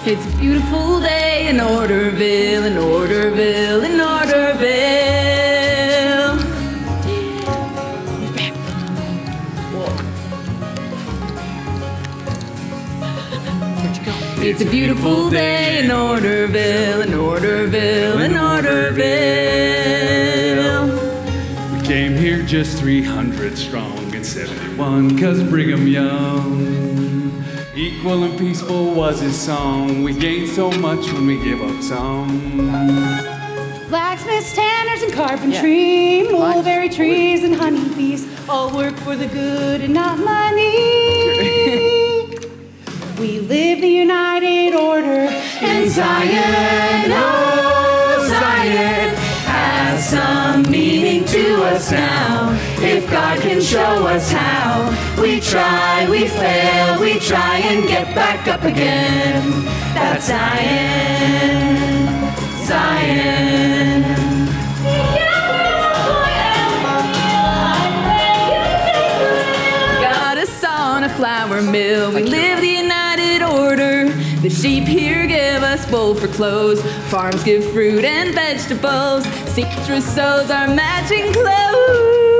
It's a beautiful day in Orderville, in Orderville, in Orderville. Where'd you go? It's a beautiful day in Orderville, in Orderville, in Orderville. We came here just 300 strong in 71, 'cause Brigham Young, equal and peaceful was his song. We gained so much when we gave up some. Blacksmiths, tanners, and carpentry, mulberry trees and honeybees, all work for the good and not money. We live the United Order, and Zion, oh Zion, has some meaning to us now. If God can show us how, we try, we fail, we try and get back up again. That's Zion, Zion. Got us on a flour mill, we live the United Order. The sheep here give us wool for clothes, farms give fruit and vegetables, seamstress sews our matching clothes.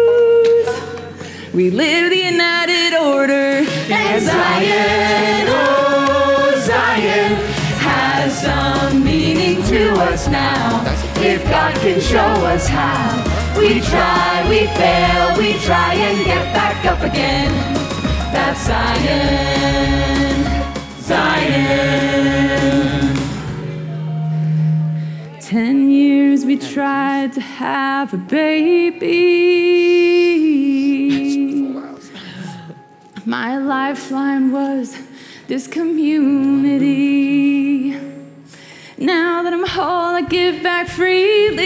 We live the United Order, And Zion, oh Zion, has some meaning to us now. If God can show us how, we try, we fail, we try and get back up again. That's Zion, Zion. 10 years we tried to have a baby. My lifeline was this community. Now that I'm whole, I give back freely.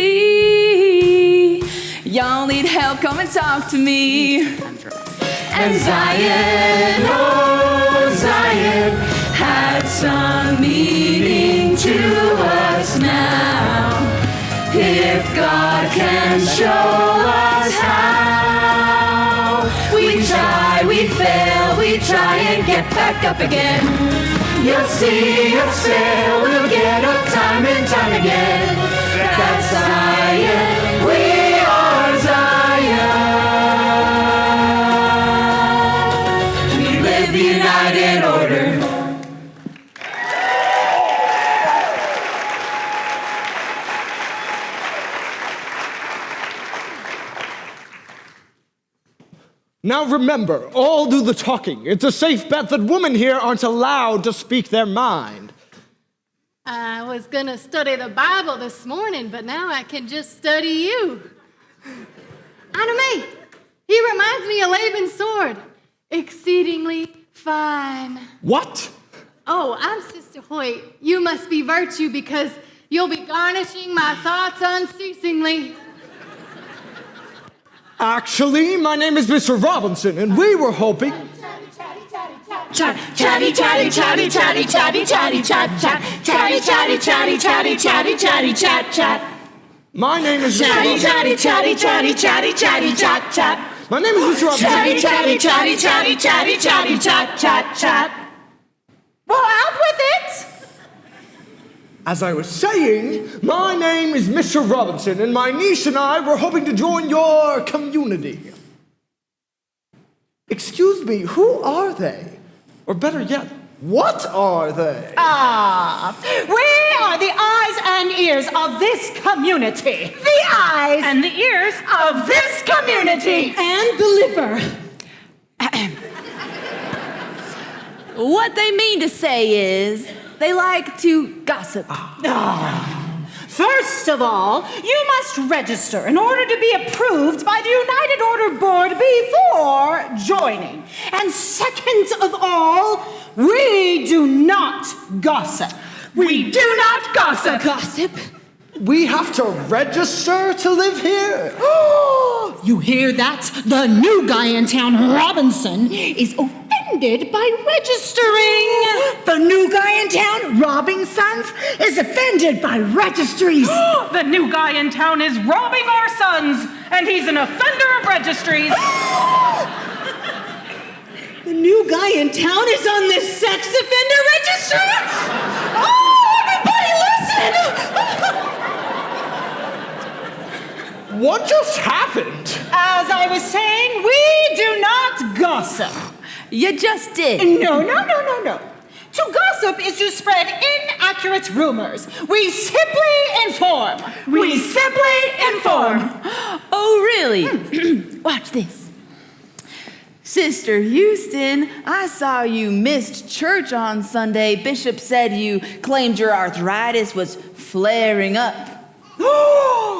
Y'all need help, come and talk to me. And Zion, oh Zion, had some meaning to us now. If God can show us how, we try, we fail, we try and get back up again. You'll see us fail, we'll get up time and time again. That's Zion, we are Zion. We live the United Order. Now remember, all do the talking. It's a safe bet that women here aren't allowed to speak their mind. I was gonna study the Bible this morning, but now I can just study you. Anime, he reminds me of Laban's sword. Exceedingly fine. What? Oh, I'm Sister Hoyt. You must be virtue because you'll be garnishing my thoughts unceasingly. Actually, my name is Mr. Robinson, and we were hoping... Chatty, chatty, chatty, chatty, chatty, chatty, chatty, chat, chat. Chatty, chatty, chatty, chatty, chatty, chatty, chat, chat. My name is... Chatty, chatty, chatty, chatty, chatty, chatty, chat, chat. My name is Mr. Robinson. Chatty, chatty, chatty, chatty, chatty, chatty, chat, chat, chat. Well, out with it! As I was saying, my name is Mr. Robinson, and my niece and I were hoping to join your community. Excuse me, who are they? Or better yet, what are they? We are the eyes and ears of this community. The eyes and the ears of this community. And the liver. What they mean to say is, they like to gossip. First of all, you must register in order to be approved by the United Order Board before joining. And second of all, we do not gossip. We do not gossip. Gossip? We have to register to live here? You hear that? The new guy in town, Robinson, is offended by registering. The new guy in town, robbing sons, is offended by registries. The new guy in town is robbing our sons, and he's an offender of registries. The new guy in town is on the sex offender registry? What just happened? As I was saying, we do not gossip. You just did. No. To gossip is to spread inaccurate rumors. We simply inform. Oh, really? Watch this. Sister Houston, I saw you missed church on Sunday. Bishop said you claimed your arthritis was flaring up.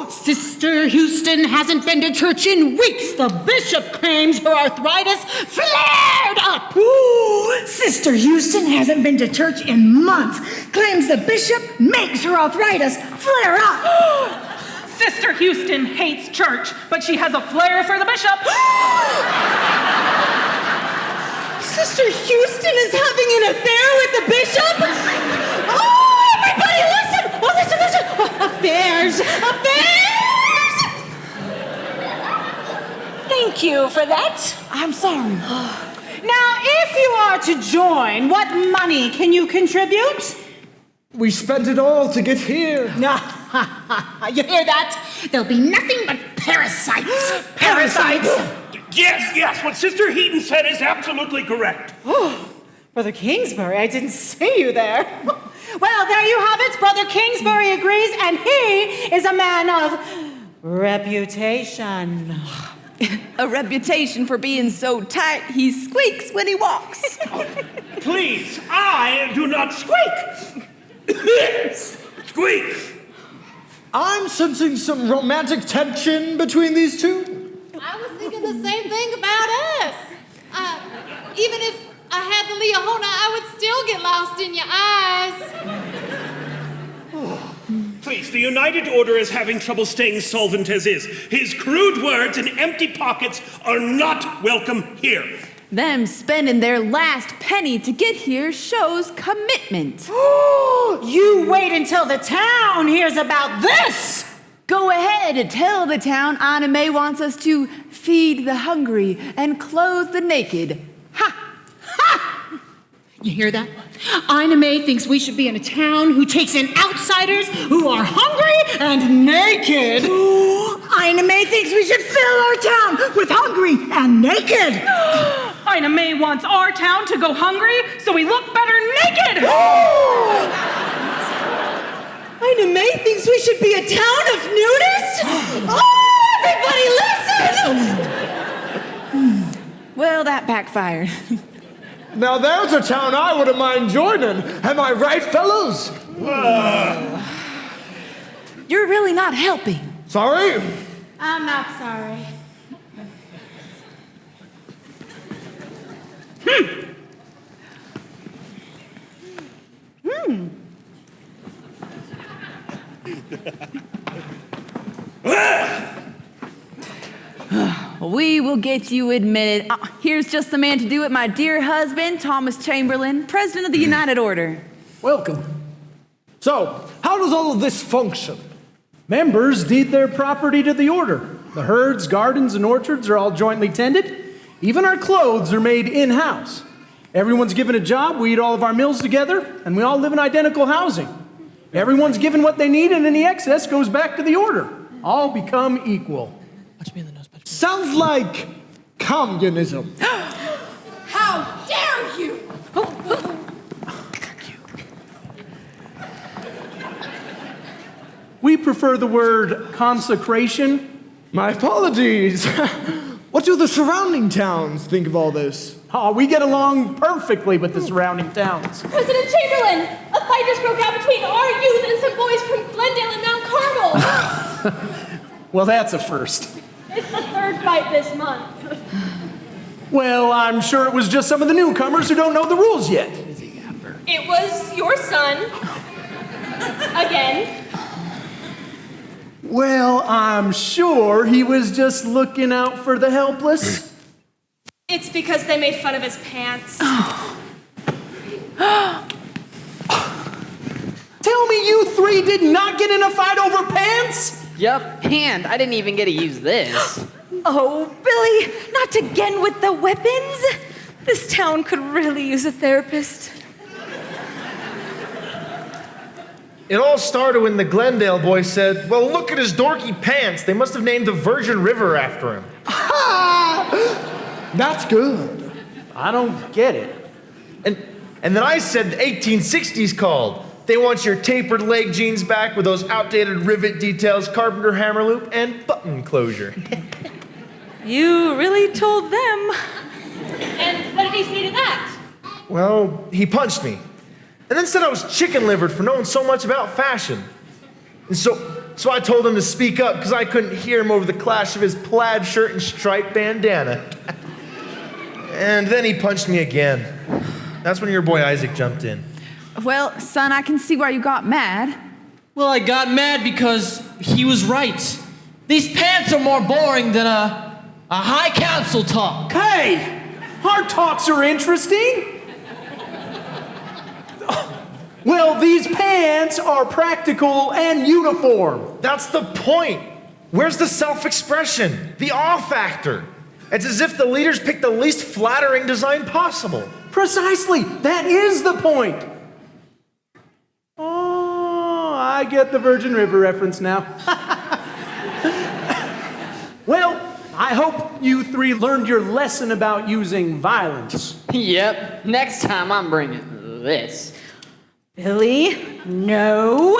Sister Houston hasn't been to church in weeks. The bishop claims her arthritis flared up. Sister Houston hasn't been to church in months. Claims the bishop makes her arthritis flare up. Sister Houston hates church, but she has a flair for the bishop. Sister Houston is having an affair with the bishop? Oh, everybody listen! Oh, listen! Affairs! Thank you for that. I'm sorry. Now, if you are to join, what money can you contribute? We spent it all to get here. You hear that? There'll be nothing but parasites. Parasites! Yes, what Sister Heaton said is absolutely correct. Brother Kingsbury, I didn't see you there. Well, there you have it. Brother Kingsbury agrees, and he is a man of reputation. A reputation for being so tight he squeaks when he walks. Please, I do not squeak. Squeak. I'm sensing some romantic tension between these two. I was thinking the same thing about us. Even if I had the Leahona, I would still get lost in your eyes. Please, the United Order is having trouble staying solvent as is. His crude words and empty pockets are not welcome here. Them spending their last penny to get here shows commitment. You wait until the town hears about this. Go ahead and tell the town Anna May wants us to feed the hungry and clothe the naked. Ha! You hear that? Ina May thinks we should be in a town who takes in outsiders who are hungry and naked. Ina May thinks we should fill our town with hungry and naked. Ina May wants our town to go hungry so we look better naked. Ina May thinks we should be a town of nudists. Oh, everybody listen! Well, that backfired. Now there's a town I wouldn't mind joining. Am I right, fellows? You're really not helping. Sorry? I'm not sorry. We will get you admitted. Here's just the man to do it, my dear husband, Thomas Chamberlain, president of the United Order. Welcome. So, how does all of this function? Members deed their property to the order. The herds, gardens, and orchards are all jointly tended. Even our clothes are made in-house. Everyone's given a job, we eat all of our meals together, and we all live in identical housing. Everyone's given what they need, and any excess goes back to the order. All become equal. Sounds like communism. How dare you! We prefer the word consecration. My apologies. What do the surrounding towns think of all this? Oh, we get along perfectly with the surrounding towns. President Chamberlain, a fight just broke out between our youth and some boys from Glendale and Mount Carmel. Well, that's a first. It's the third fight this month. Well, I'm sure it was just some of the newcomers who don't know the rules yet. It was your son. Again. Well, I'm sure he was just looking out for the helpless. It's because they made fun of his pants. Tell me you three did not get in a fight over pants? Yup, and I didn't even get to use this. Oh, Billy, not again with the weapons. This town could really use a therapist. It all started when the Glendale boy said, well, look at his dorky pants. They must have named the Virgin River after him. That's good. I don't get it. And then I said the 1860s called. They want your tapered leg jeans back with those outdated rivet details, carpenter hammer loop, and button closure. You really told them. And what did he say to that? Well, he punched me. And then said I was chicken-livered for knowing so much about fashion. And so I told him to speak up because I couldn't hear him over the clash of his plaid shirt and striped bandana. And then he punched me again. That's when your boy Isaac jumped in. Well, son, I can see why you got mad. Well, I got mad because he was right. These pants are more boring than a high council talk. Hey, our talks are interesting. Well, these pants are practical and uniform. That's the point. Where's the self-expression? The awe factor? It's as if the leaders picked the least flattering design possible. Precisely. That is the point. Oh, I get the Virgin River reference now. Well, I hope you three learned your lesson about using violence. Yep. Next time I'm bringing this. Billy, no.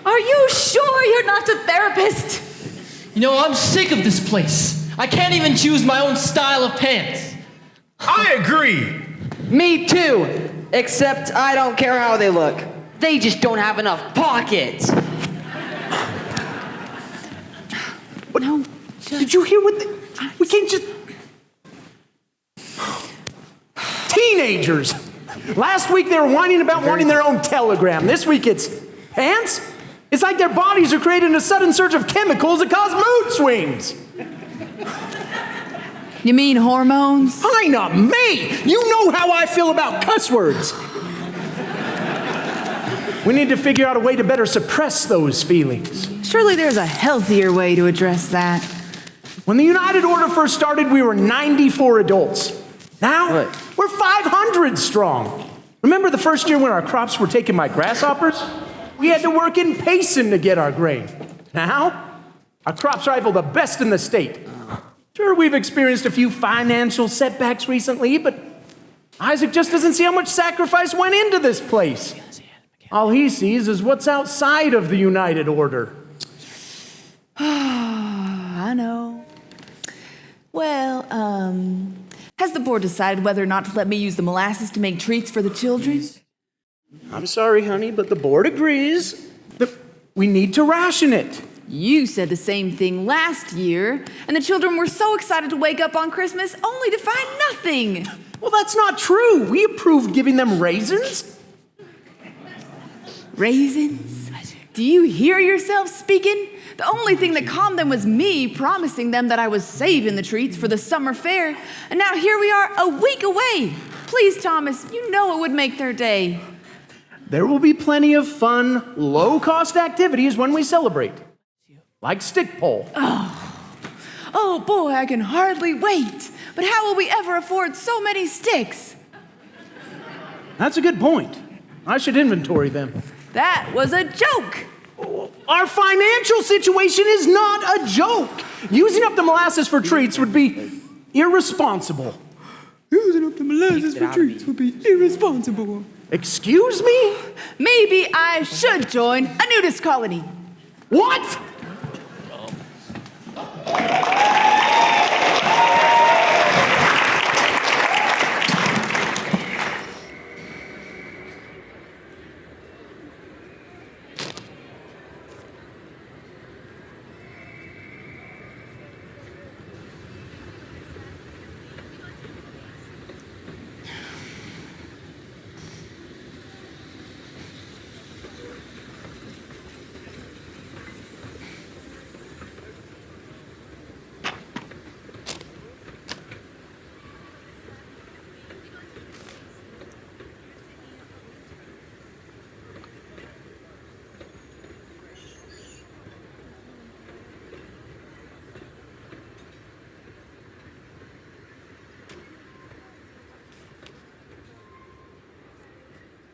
Are you sure you're not a therapist? You know, I'm sick of this place. I can't even choose my own style of pants. I agree. Me too. Except I don't care how they look. They just don't have enough pockets. What? No. Did you hear what we can't just... Teenagers. Last week they were whining about wanting their own telegram. This week it's pants? It's like their bodies are creating a sudden surge of chemicals that cause mood swings. You mean hormones? Hi, not me. You know how I feel about cuss words. We need to figure out a way to better suppress those feelings. Surely there's a healthier way to address that. When the United Order first started, we were 94 adults. Now, we're 500 strong. Remember the first year when our crops were taken by grasshoppers? We had to work in Payson to get our grain. Now, our crops rival the best in the state. Sure, we've experienced a few financial setbacks recently, but Isaac just doesn't see how much sacrifice went into this place. All he sees is what's outside of the United Order. I know. Well, has the board decided whether or not to let me use the molasses to make treats for the children? I'm sorry, honey, but the board agrees that we need to ration it. You said the same thing last year, and the children were so excited to wake up on Christmas only to find nothing. Well, that's not true. We approved giving them raisins. Raisins? Do you hear yourself speaking? The only thing that calmed them was me promising them that I was saving the treats for the summer fair, and now here we are a week away. Please, Thomas, you know it would make their day. There will be plenty of fun, low-cost activities when we celebrate. Like stick pole. Oh boy, I can hardly wait. But how will we ever afford so many sticks? That's a good point. I should inventory them. That was a joke. Our financial situation is not a joke. Using up the molasses for treats would be irresponsible. Using up the molasses for treats would be irresponsible. Excuse me? Maybe I should join a nudist colony. What?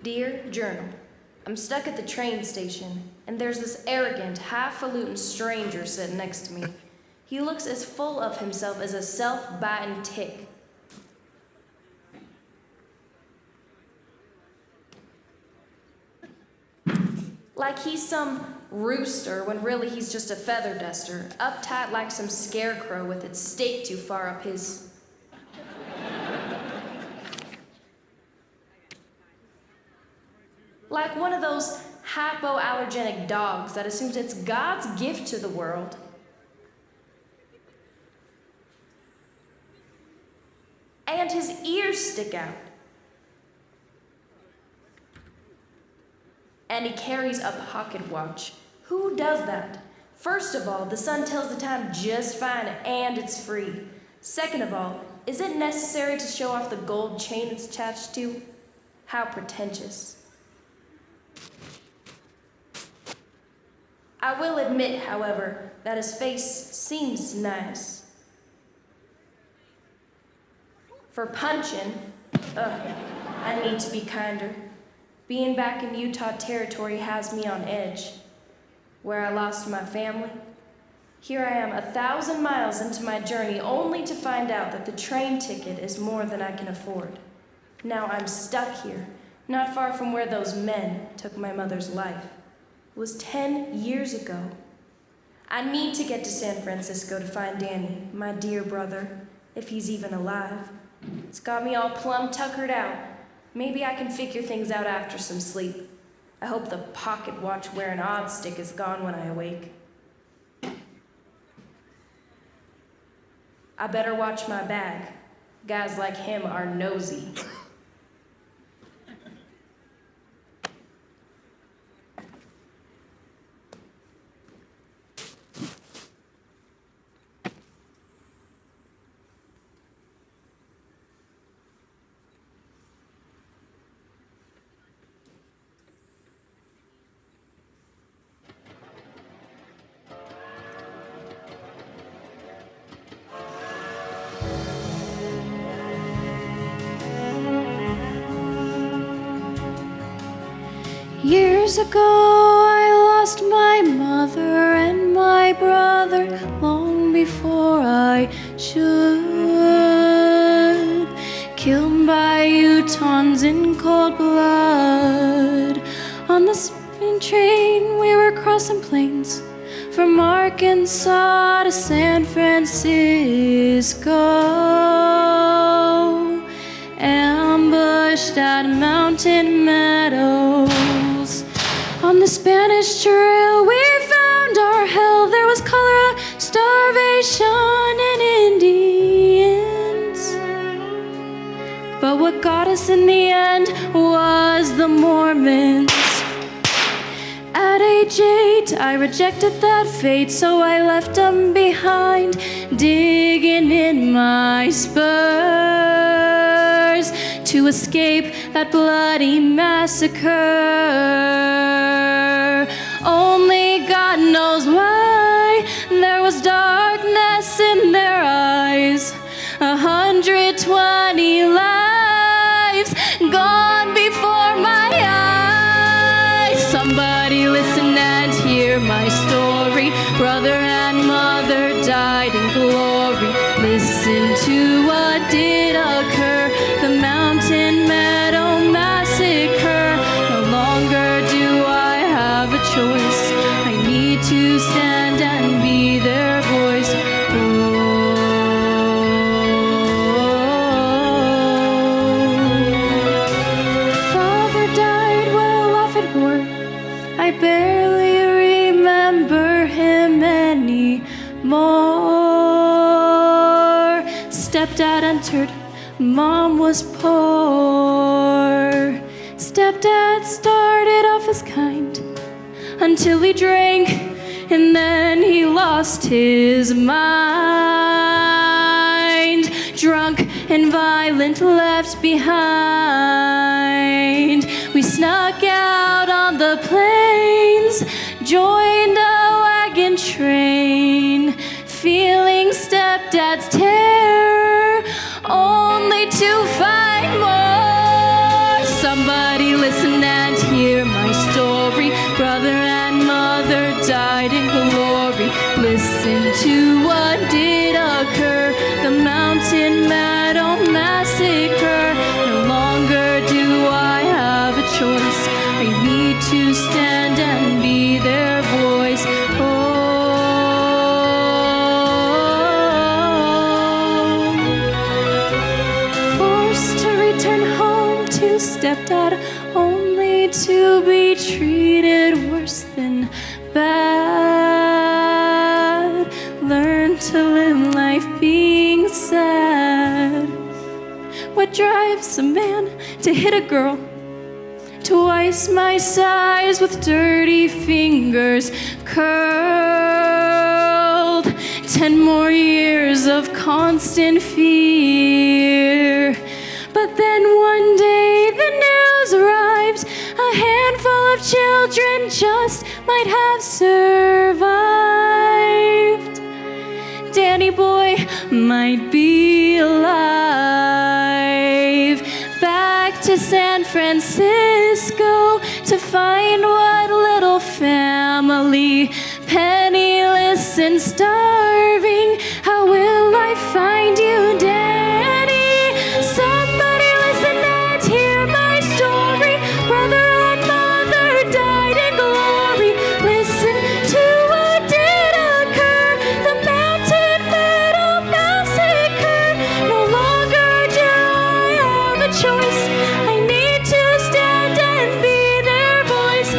Dear Journal, I'm stuck at the train station, and there's this arrogant, highfalutin stranger sitting next to me. He looks as full of himself as a self-biting tick. Like he's some rooster when really he's just a feather duster, uptight like some scarecrow with its stake too far up his... Like one of those hypoallergenic dogs that assumes it's God's gift to the world. And his ears stick out. And he carries a pocket watch. Who does that? First of all, the sun tells the time just fine and it's free. Second of all, is it necessary to show off the gold chain it's attached to? How pretentious. I will admit, however, that his face seems nice. For punching, I need to be kinder. Being back in Utah territory has me on edge. Where I lost my family, here I am 1,000 miles into my journey only to find out that the train ticket is more than I can afford. Now I'm stuck here, not far from where those men took my mother's life. It was 10 years ago. I need to get to San Francisco to find Danny, my dear brother, if he's even alive. It's got me all plumb tuckered out. Maybe I can figure things out after some sleep. I hope the pocket watch wearing odd stick is gone when I awake. I better watch my bag. Guys like him are nosy. Years ago I lost my mother and my brother long before I should. Killed by Utahns in cold blood. On the spin train we were crossing plains from Arkansas to San Francisco. Ambushed at mountain meadows. On the Spanish trail we found our hell. There was cholera, starvation, and Indians. But what got us in the end was the Mormons. At age 8 I rejected that fate, so I left them behind, digging in my spurs to escape that bloody massacre. Only God knows why there was darkness in their eyes. 120 lives gone before my eyes. Somebody listen and hear my story. Brother and mother died in glory. Listen to what did occur. The Mountain Meadow Massacre. No longer do I have a choice. I need to stand and be their voice. Father died well off at war. I barely remember him anymore. Stepdad entered. Mom was poor. Stepdad started off as kind until he drank and then he lost his mind. Drunk and violent, left behind. We snuck out on the plains, joined a wagon train, feeling stepdad's terror, only to find more. Somebody listen and hear my story. Brother and mother died in glory. Listen to what did occur. The Mountain Meadow Massacre. No longer do I have a choice. I need to stand and be their voice. Forced to return home to stepdad, only to be treated worse than bad. Learn to live life being sad. What drives a man to hit a girl? Twice my size with dirty fingers curled. 10 more years of constant fear. But then one day the news arrived. A handful of children just might have survived. Danny boy might be alive. Back to San Francisco to find what little family, penniless and starving. How will I find you, Danny? Somebody listen and hear my story. Brother and mother died in glory. Listen to what did occur. The Mountain Meadow Massacre. No longer do I have a choice. I need to stand and be their voice.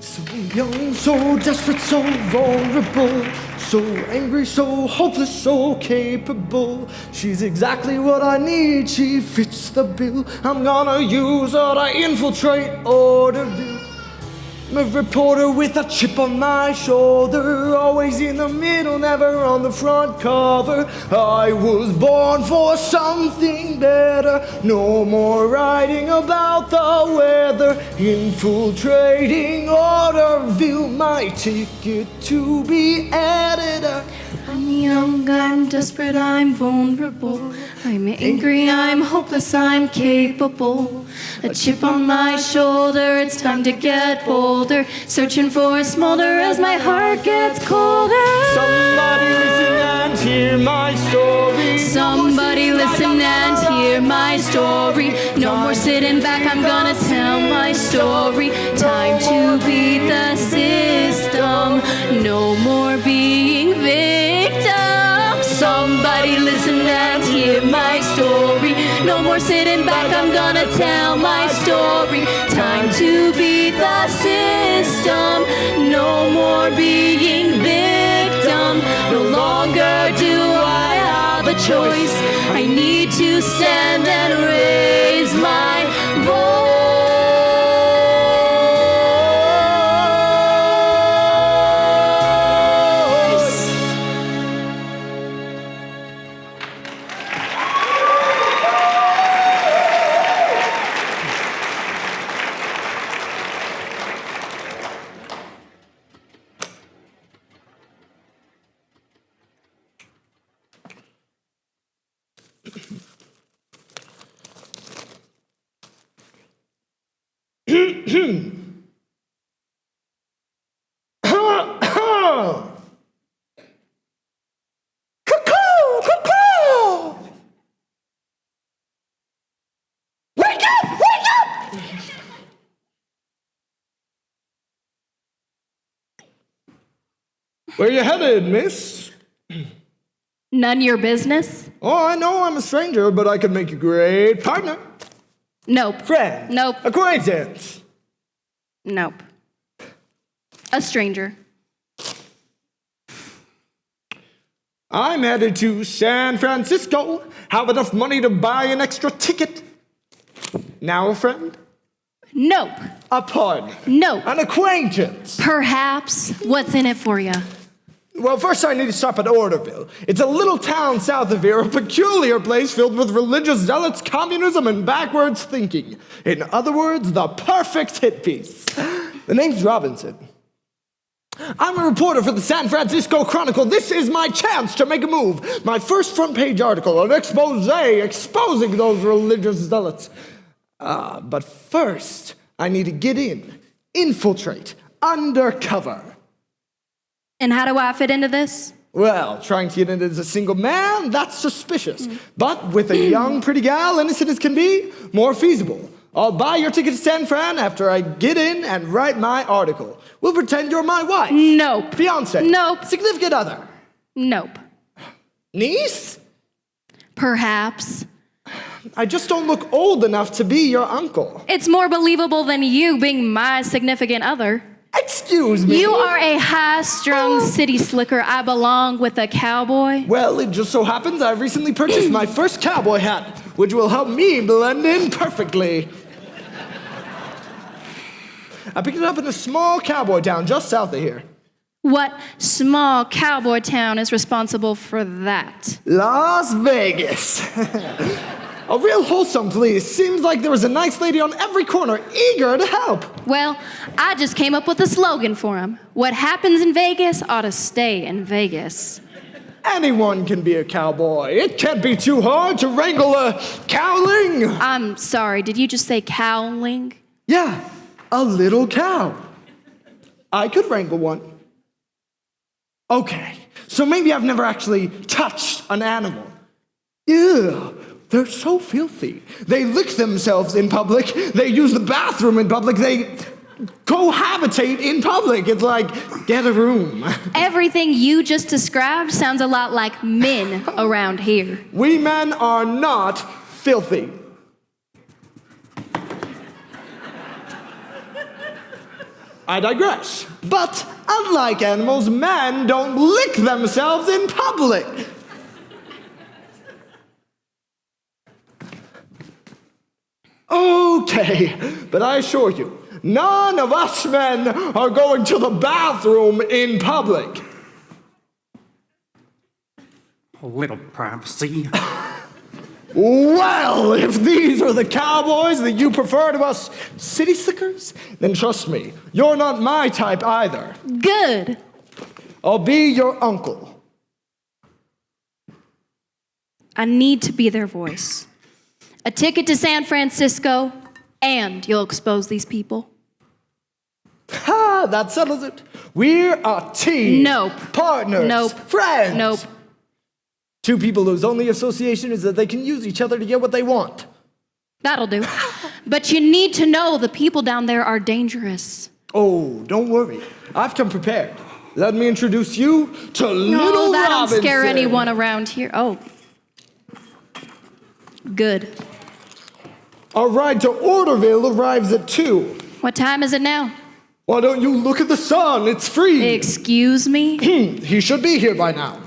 So young, so desperate, so vulnerable, so angry, so hopeless, so capable. She's exactly what I need, she fits the bill. I'm gonna use her to infiltrate Orderville. I'm a reporter with a chip on my shoulder, always in the middle, never on the front cover. I was born for something better, no more writing about the weather. Infiltrating Orderville, my ticket to be editor. I'm young, I'm desperate, I'm vulnerable. I'm angry, I'm hopeless, I'm capable. A chip on my shoulder, it's time to get bolder. Searching for a smolder as my heart gets colder. Somebody listen and hear my story. Somebody listen and hear my story. No more sitting back, I'm gonna tell my story. Time to beat the system. No more being victim. Somebody listen and hear my story. No more sitting back, I'm gonna tell my story. Time to beat the system. No more being victim. No longer do I have a choice. I need to stand and raise my voice. Where you headed, miss? None your business? Oh, I know I'm a stranger, but I could make a great partner. Nope. Friend. Nope. Acquaintance. Nope. A stranger. I'm headed to San Francisco. Have enough money to buy an extra ticket. Now a friend? Nope. A partner? Nope. An acquaintance? Perhaps. What's in it for you? Well, first I need to stop at Orderville. It's a little town south of here, a peculiar place filled with religious zealots, communism, and backwards thinking. In other words, the perfect hit piece. The name's Robinson. I'm a reporter for the San Francisco Chronicle. This is my chance to make a move. My first front page article, an expose exposing those religious zealots. But first, I need to get in, infiltrate, undercover. And how do I fit into this? Well, trying to get in as a single man, that's suspicious. But with a young, pretty gal, innocent as can be, more feasible. I'll buy your ticket to San Fran after I get in and write my article. We'll pretend you're my wife. Nope. Fiancé. Nope. Significant other. Nope. Niece? Perhaps. I just don't look old enough to be your uncle. It's more believable than you being my significant other. Excuse me? You are a high-strung city slicker. I belong with a cowboy. Well, it just so happens I've recently purchased my first cowboy hat, which will help me blend in perfectly. I picked it up in a small cowboy town just south of here. What small cowboy town is responsible for that? Las Vegas. A real wholesome place. Seems like there was a nice lady on every corner eager to help. Well, I just came up with a slogan for him. What happens in Vegas ought to stay in Vegas. Anyone can be a cowboy. It can't be too hard to wrangle a cowling. I'm sorry, did you just say cowling? Yeah, a little cow. I could wrangle one. Okay, so maybe I've never actually touched an animal. Ew, they're so filthy. They lick themselves in public. They use the bathroom in public. They cohabitate in public. It's like, get a room. Everything you just described sounds a lot like men around here. We men are not filthy. I digress. But unlike animals, men don't lick themselves in public. Okay, but I assure you, none of us men are going to the bathroom in public. A little privacy. Well, if these are the cowboys that you prefer to us city slickers, then trust me, you're not my type either. Good. I'll be your uncle. I need to be their voice. A ticket to San Francisco, and you'll expose these people. Ha, that settles it. We're a team. Nope. Partners. Nope. Friends. Nope. Two people whose only association is that they can use each other to get what they want. That'll do. But you need to know the people down there are dangerous. Oh, don't worry. I've come prepared. Let me introduce you to Little that Robinson. don't scare anyone around here. Oh. Good. Our ride to Orderville arrives at 2. What time is it now? Why don't you look at the sun? It's free. Excuse me? He should be here by now.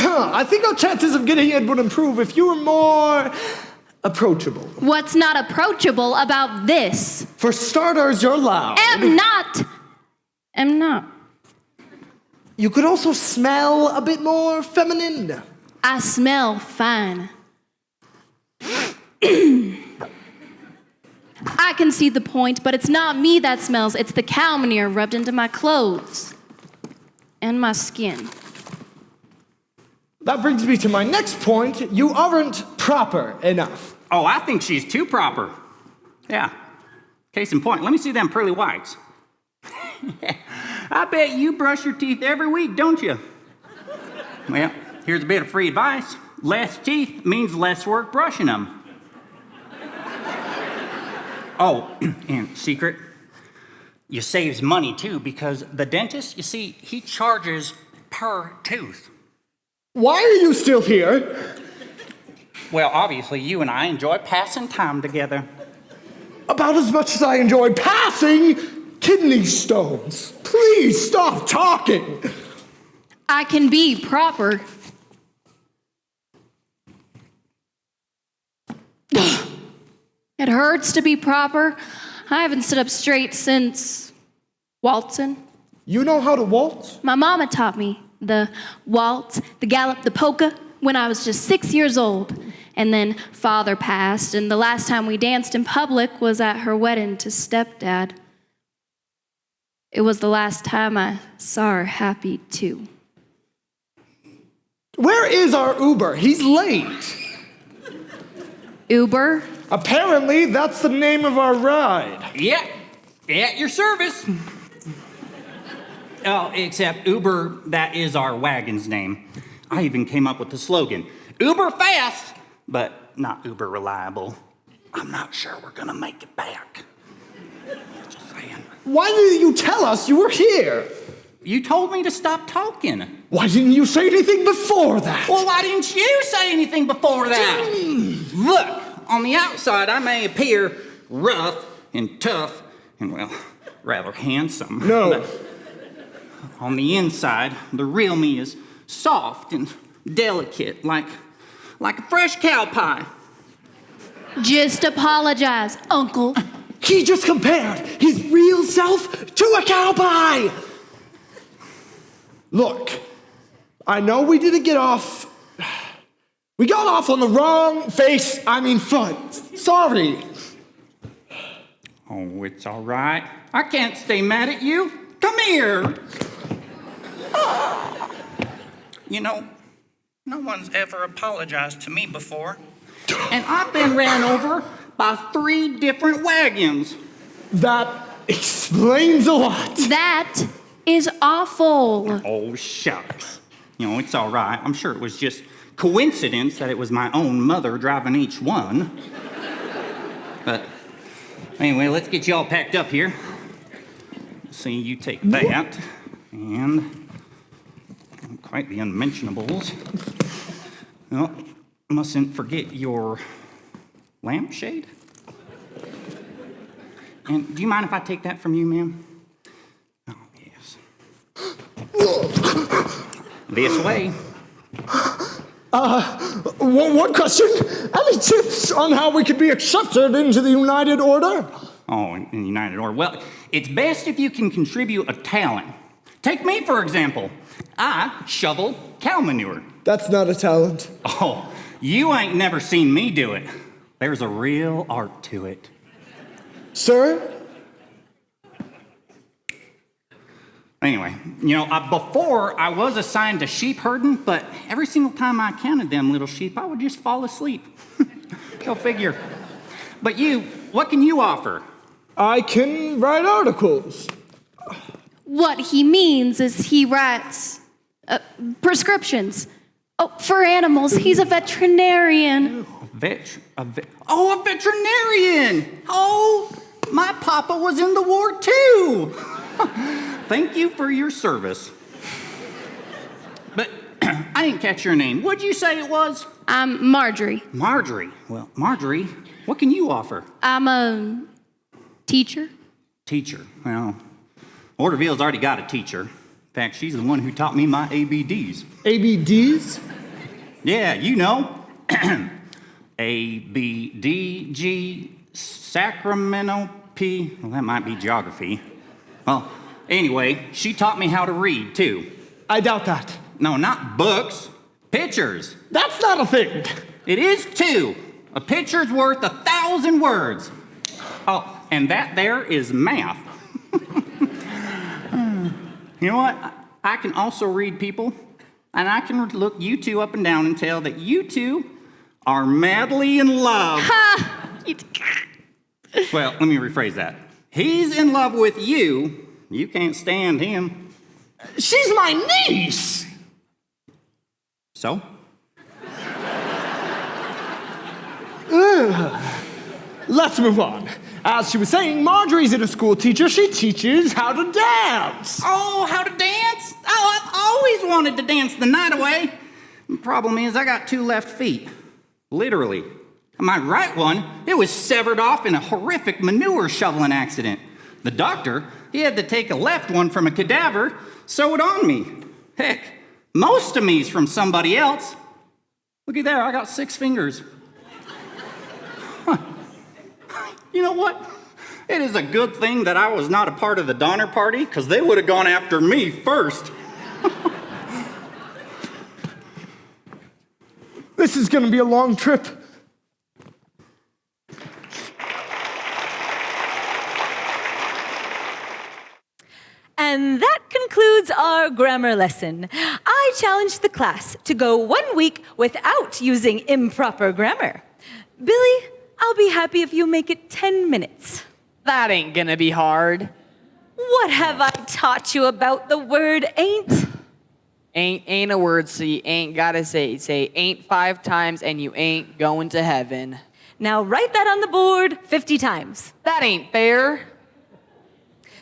I think our chances of getting in would improve if you were more approachable. What's not approachable about this? For starters, you're loud. Am not. You could also smell a bit more feminine. I smell fine. I can see the point, but it's not me that smells. It's the cow manure rubbed into my clothes and my skin. That brings me to my next point. You aren't proper enough. Oh, I think she's too proper. Yeah. Case in point, let me see them pearly whites. I bet you brush your teeth every week, don't you? Well, here's a bit of free advice. Less teeth means less work brushing them. Oh, and secret, you saves money too because the dentist, you see, he charges per tooth. Why are you still here? Well, obviously, you and I enjoy passing time together. About as much as I enjoy passing kidney stones. Please stop talking. I can be proper. It hurts to be proper. I haven't stood up straight since waltzing. You know how to waltz? My mama taught me the waltz, the gallop, the polka when I was just 6 years old. And then father passed, and the last time we danced in public was at her wedding to stepdad. It was the last time I saw her happy, too. Where is our Uber? He's late. Uber? Apparently, that's the name of our ride. Yeah, at your service. Oh, except Uber, that is our wagon's name. I even came up with the slogan, Uber fast, but not Uber reliable. I'm not sure we're gonna make it back. Just saying. Why didn't you tell us you were here? You told me to stop talking. Why didn't you say anything before that? Well, why didn't you say anything before that? Look, on the outside, I may appear rough and tough and, well, rather handsome. No. But on the inside, the real me is soft and delicate, like a fresh cow pie. Just apologize, Uncle. He just compared his real self to a cow pie. Look, I know we didn't get off. We got off on the wrong foot. Sorry. Oh, it's all right. I can't stay mad at you. Come here. You know, no one's ever apologized to me before. And I've been ran over by 3 different wagons. That explains a lot. That is awful. Oh, shucks. You know, it's all right. I'm sure it was just coincidence that it was my own mother driving each one. But anyway, let's get you all packed up here. See, you take that. And quite the unmentionables. Well, mustn't forget your lampshade. And do you mind if I take that from you, ma'am? Oh, yes. This way. One question. Any tips on how we could be accepted into the United Order? Oh, in the United Order. Well, it's best if you can contribute a talent. Take me, for example. I shovel cow manure. That's not a talent. Oh, you ain't never seen me do it. There's a real art to it. Sir? Anyway, you know, before I was assigned to sheep herding, but every single time I counted them little sheep, I would just fall asleep. Go figure. But you, what can you offer? I can write articles. What he means is he writes prescriptions. Oh, for animals. He's a veterinarian. A veterinarian! Oh, my papa was in the war too. Thank you for your service. But I didn't catch your name. What'd you say it was? I'm Marjorie. Marjorie. Well, Marjorie, what can you offer? I'm a teacher. Teacher. Well, Orderville's already got a teacher. In fact, she's the one who taught me my ABDs. ABDs? Yeah, you know. A, B, D, G, Sacramento, P. Well, that might be geography. Well, anyway, she taught me how to read, too. I doubt that. No, not books. Pictures. That's not a thing. It is, too. A picture's worth 1,000 words. Oh, and that there is math. You know what? I can also read people, and I can look you two up and down and tell that you two are madly in love. Well, let me rephrase that. He's in love with you. You can't stand him. She's my niece. So? Let's move on. As she was saying, Marjorie's a school teacher. She teaches how to dance. Oh, how to dance? Oh, I've always wanted to dance the night away. The problem is I got 2 left feet. Literally. My right one, it was severed off in a horrific manure shoveling accident. The doctor, he had to take a left one from a cadaver, sew it on me. Heck, most of me's from somebody else. Looky there, I got 6 fingers. You know what? It is a good thing that I was not a part of the Donner Party, because they would have gone after me first. This is going to be a long trip. And that concludes our grammar lesson. I challenged the class to go 1 week without using improper grammar. Billy, I'll be happy if you make it 10 minutes. That ain't gonna be hard. What have I taught you about the word ain't? Ain't a word, so you ain't gotta say. Say ain't 5 times and you ain't going to heaven. Now write that on the board 50 times. That ain't fair.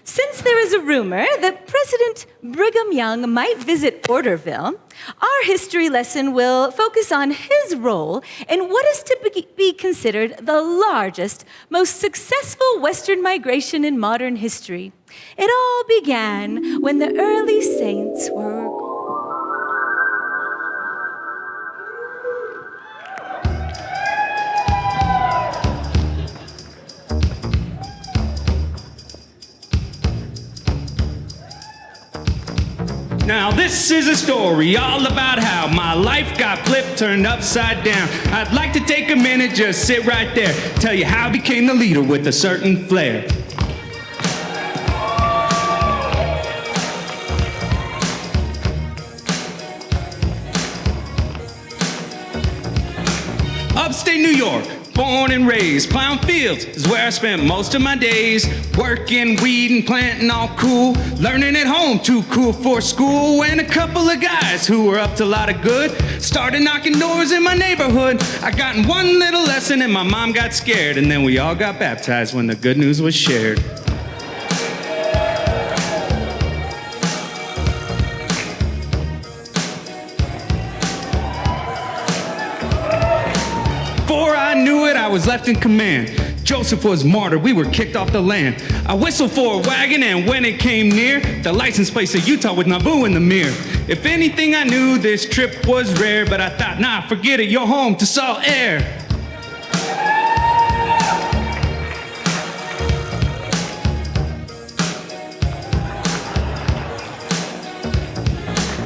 Since there is a rumor that President Brigham Young might visit Orderville, our history lesson will focus on his role in what is to be considered the largest, most successful Western migration in modern history. It all began when the early saints were... Now this is a story all about how my life got flipped, turned upside down. I'd like to take a minute, just sit right there, tell you how I became the leader with a certain flair. Upstate New York, born and raised. Plowing fields is where I spent most of my days. Working, weeding, planting, all cool. Learning at home, too cool for school. And a couple of guys who were up to a lot of good started knocking doors in my neighborhood. I got in one little lesson and my mom got scared. And then we all got baptized when the good news was shared. Before I knew it, I was left in command. Joseph was martyred, we were kicked off the land. I whistled for a wagon, and when it came near, the license plate said Utah with Nauvoo in the mirror. If anything, I knew this trip was rare, but I thought, nah, forget it, you're home to salt air.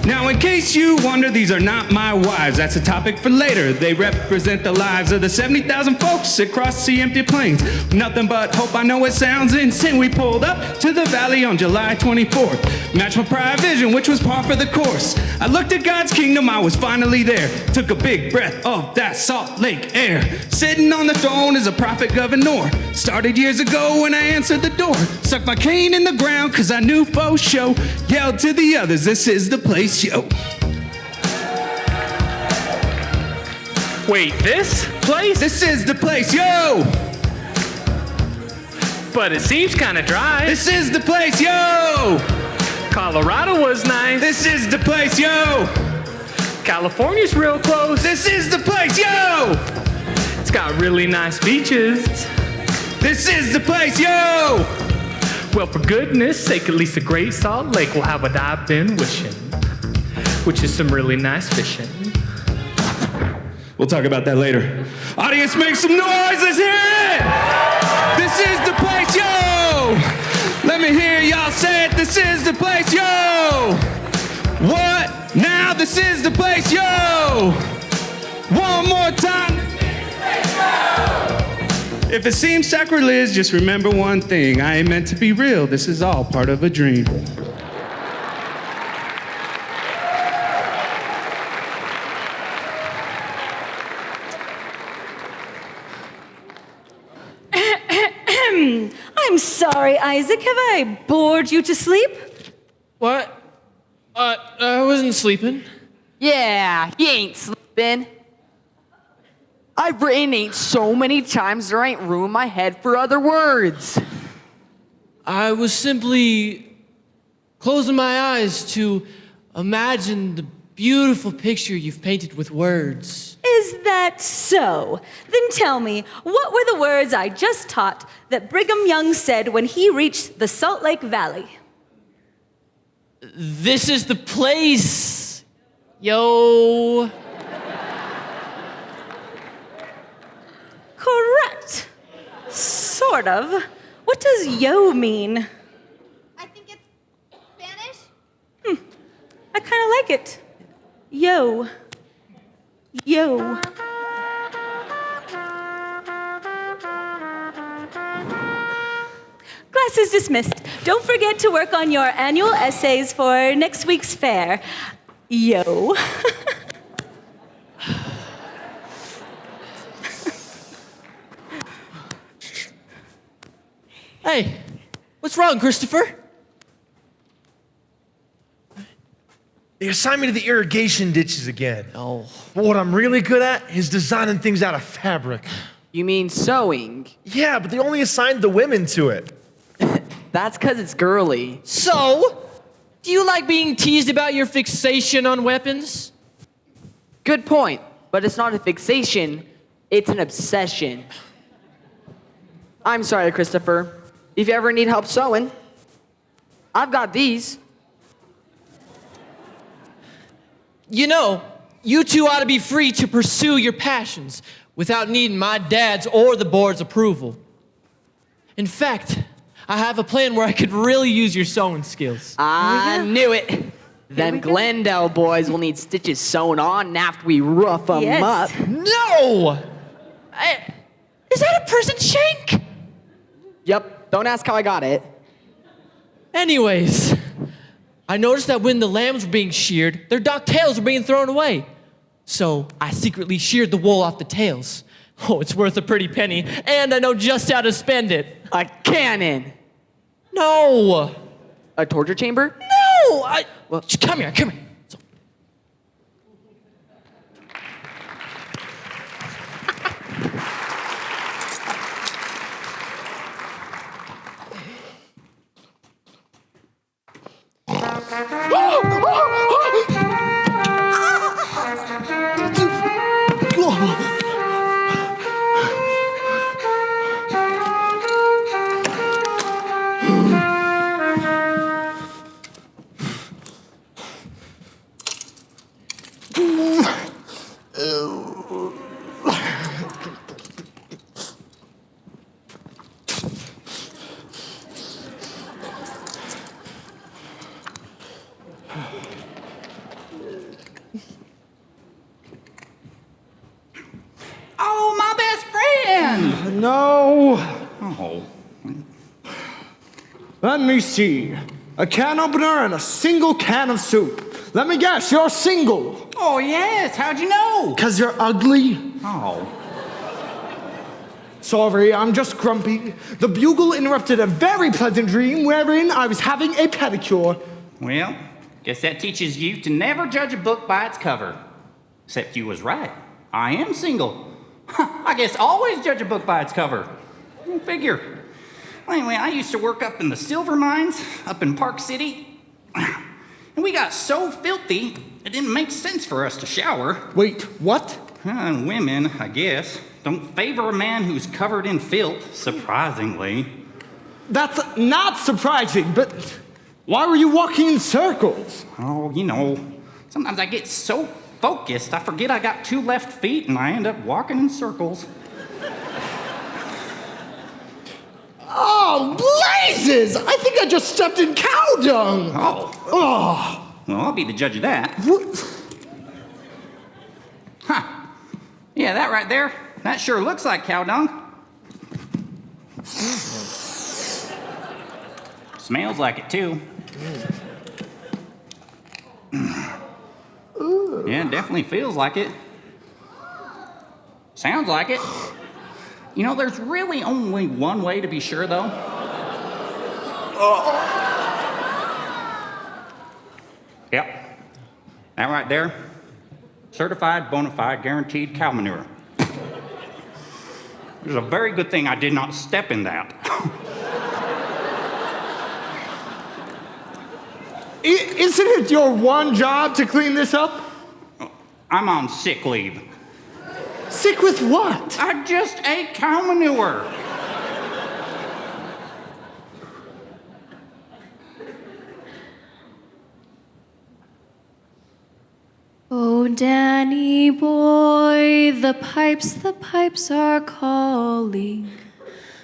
Now, in case you wonder, these are not my wives. That's a topic for later. They represent the lives of the 70,000 folks across the empty plains. Nothing but hope. I know it sounds insane. We pulled up to the valley on July 24th. Matched my prior vision, which was par for the course. I looked at God's kingdom, I was finally there. Took a big breath of that Salt Lake air. Sitting on the throne as a prophet governor. Started years ago when I answered the door. Stuck my cane in the ground, cause I knew for show. Yelled to the others, this is the place, yo. Wait, this place? This is the place, yo! But it seems kinda dry. This is the place, yo! Colorado was nice. This is the place, yo! California's real close. This is the place, yo! It's got really nice beaches. This is the place, yo! Well, for goodness sake, at least the Great Salt Lake will have what I've been wishing, which is some really nice fishing. We'll talk about that later. Audience, make some noise, let's hear it! This is the place, yo! Let me hear y'all say it, this is the place, yo! What? Now this is the place, yo! One more time. If it seems sacrilege, just remember one thing. I ain't meant to be real, this is all part of a dream. I'm sorry, Isaac. Have I bored you to sleep? What? I wasn't sleeping. Yeah, you ain't sleeping. I've written ain't so many times there ain't room in my head for other words. I was simply closing my eyes to imagine the beautiful picture you've painted with words. Is that so? Then tell me, what were the words I just taught that Brigham Young said when he reached the Salt Lake Valley? This is the place. Yo. Correct. Sort of. What does yo mean? I think it's Spanish. I kind of like it. Yo. Yo. Class is dismissed. Don't forget to work on your annual essays for next week's fair. Yo. Hey, what's wrong, Christopher? They assigned me to the irrigation ditches again. Oh. But what I'm really good at is designing things out of fabric. You mean sewing? Yeah, but they only assigned the women to it. That's because it's girly. So, do you like being teased about your fixation on weapons? Good point, but it's not a fixation, it's an obsession. I'm sorry, Christopher. If you ever need help sewing, I've got these. You know, you two ought to be free to pursue your passions without needing my dad's or the board's approval. In fact, I have a plan where I could really use your sewing skills. I knew it. Them Glendale boys will need stitches sewn on after we rough them up. No! Is that a person shank? Yep, don't ask how I got it. Anyways, I noticed that when the lambs were being sheared, their docked tails were being thrown away. So I secretly sheared the wool off the tails. Oh, it's worth a pretty penny, and I know just how to spend it. A cannon. No. A torture chamber? No! Come here. Oh, my best friend! No. Oh. Let me see. A can opener and a single can of soup. Let me guess, you're single. Oh, yes. How'd you know? 'Cause you're ugly. Oh. Sorry, I'm just grumpy. The bugle interrupted a very pleasant dream wherein I was having a pedicure. Well, guess that teaches you to never judge a book by its cover. Except you was right. I am single. I guess always judge a book by its cover. Figure. Anyway, I used to work up in the silver mines up in Park City. And we got so filthy, it didn't make sense for us to shower. Wait, what? Women, I guess, don't favor a man who's covered in filth, surprisingly. That's not surprising, but why were you walking in circles? Oh, you know, sometimes I get so focused, I forget I got 2 left feet and I end up walking in circles. Oh, blazes! I think I just stepped in cow dung. Oh. Well, I'll be the judge of that. Huh. Yeah, that right there, that sure looks like cow dung. Smells like it, too. Yeah, it definitely feels like it. Sounds like it. You know, there's really only one way to be sure, though. Yep. That right there, certified, bona fide, guaranteed cow manure. It's a very good thing I did not step in that. Isn't it your one job to clean this up? I'm on sick leave. Sick with what? I just ate cow manure. Oh, Danny boy, the pipes are calling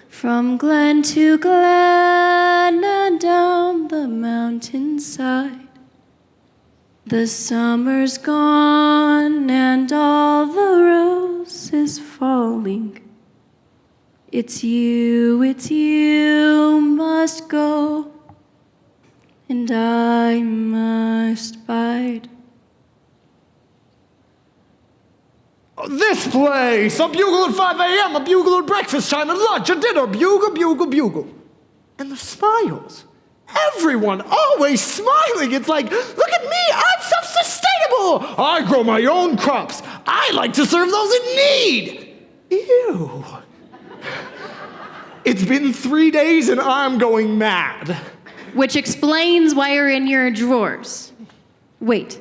from glen to glen and down the mountainside. The summer's gone and all the rose is falling. It's you must go, and I must bide. This place! A bugle at 5 a.m., a bugle at breakfast time, and lunch, and dinner, bugle, bugle, bugle. And the smiles. Everyone always smiling. It's like, look at me, I'm self-sustainable. I grow my own crops. I like to serve those in need. Ew. It's been 3 days and I'm going mad. Which explains why you're in your drawers. Wait,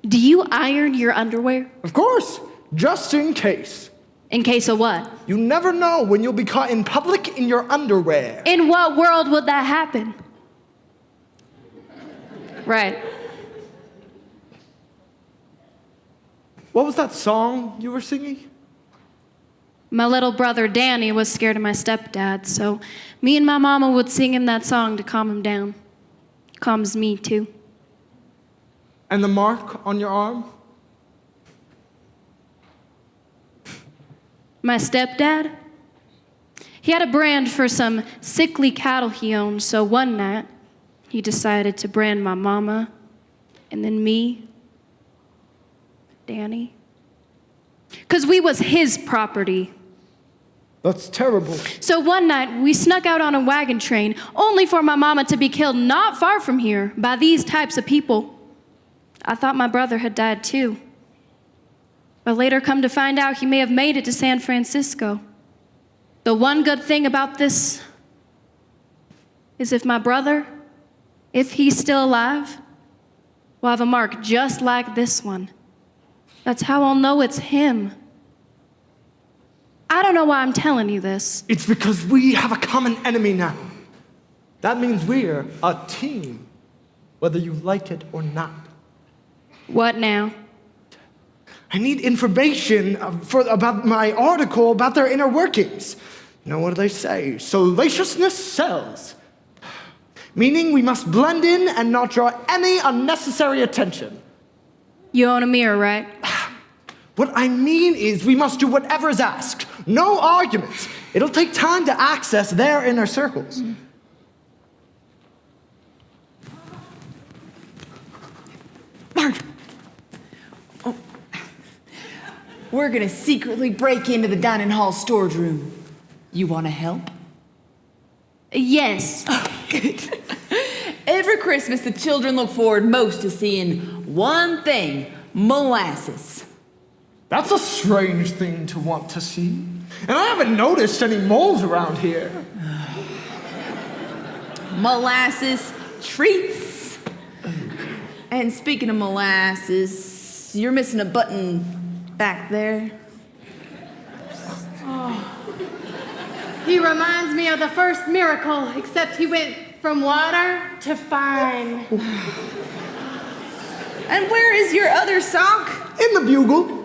do you iron your underwear? Of course, just in case. In case of what? You never know when you'll be caught in public in your underwear. In what world would that happen? Right. What was that song you were singing? My little brother Danny was scared of my stepdad, so me and my mama would sing him that song to calm him down. Calms me too. And the mark on your arm? My stepdad? He had a brand for some sickly cattle he owned, so one night he decided to brand my mama and then me, Danny. 'Cause we was his property. That's terrible. So one night we snuck out on a wagon train only for my mama to be killed not far from here by these types of people. I thought my brother had died too. But later come to find out he may have made it to San Francisco. The one good thing about this is if my brother, if he's still alive, will have a mark just like this one. That's how I'll know it's him. I don't know why I'm telling you this. It's because we have a common enemy now. That means we're a team, whether you like it or not. What now? I need information about my article about their inner workings. You know what do they say? Salaciousness sells. Meaning we must blend in and not draw any unnecessary attention. You own a mirror, right? What I mean is we must do whatever is asked. No arguments. It'll take time to access their inner circles. Mark! Oh. We're gonna secretly break into the dining hall storage room. You wanna help? Yes. Oh, good. Every Christmas, the children look forward most to seeing one thing: molasses. That's a strange thing to want to see. And I haven't noticed any moles around here. Molasses treats. And speaking of molasses, you're missing a button back there. Oh. He reminds me of the first miracle, except he went from water to fine. And where is your other sock? In the bugle.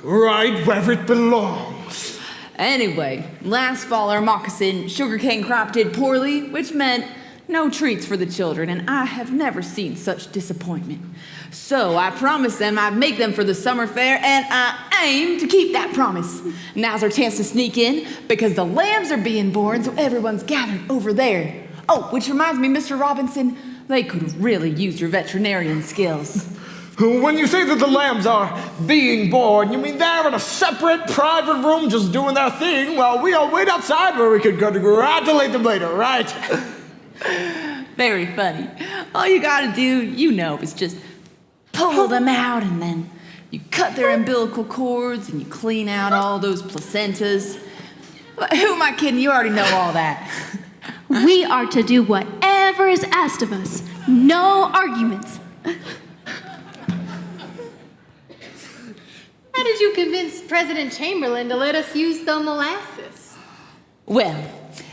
Right where it belongs. Anyway, last fall our moccasin sugarcane crop did poorly, which meant no treats for the children, and I have never seen such disappointment. So I promised them I'd make them for the summer fair, and I aim to keep that promise. Now's our chance to sneak in, because the lambs are being born, so everyone's gathered over there. Oh, which reminds me, Mr. Robinson, they could really use your veterinarian skills. When you say that the lambs are being born, you mean they're in a separate private room just doing their thing while we all wait outside where we could congratulate them later, right? Very funny. All you gotta do, you know, is just pull them out, and then you cut their umbilical cords and you clean out all those placentas. Who am I kidding? You already know all that. We are to do whatever is asked of us. No arguments. How did you convince President Chamberlain to let us use the molasses? Well,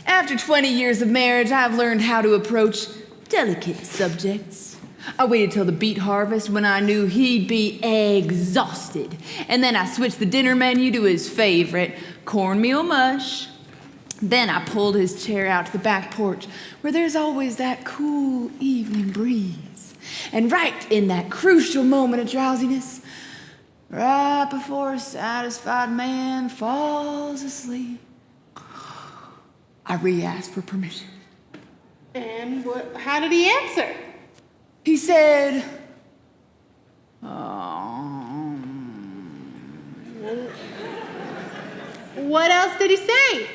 after 20 years of marriage, I've learned how to approach delicate subjects. I waited till the beet harvest when I knew he'd be exhausted. And then I switched the dinner menu to his favorite, cornmeal mush. Then I pulled his chair out to the back porch where there's always that cool evening breeze. And right in that crucial moment of drowsiness, right before a satisfied man falls asleep, I re-asked for permission. And how did he answer? He said, What else did he say?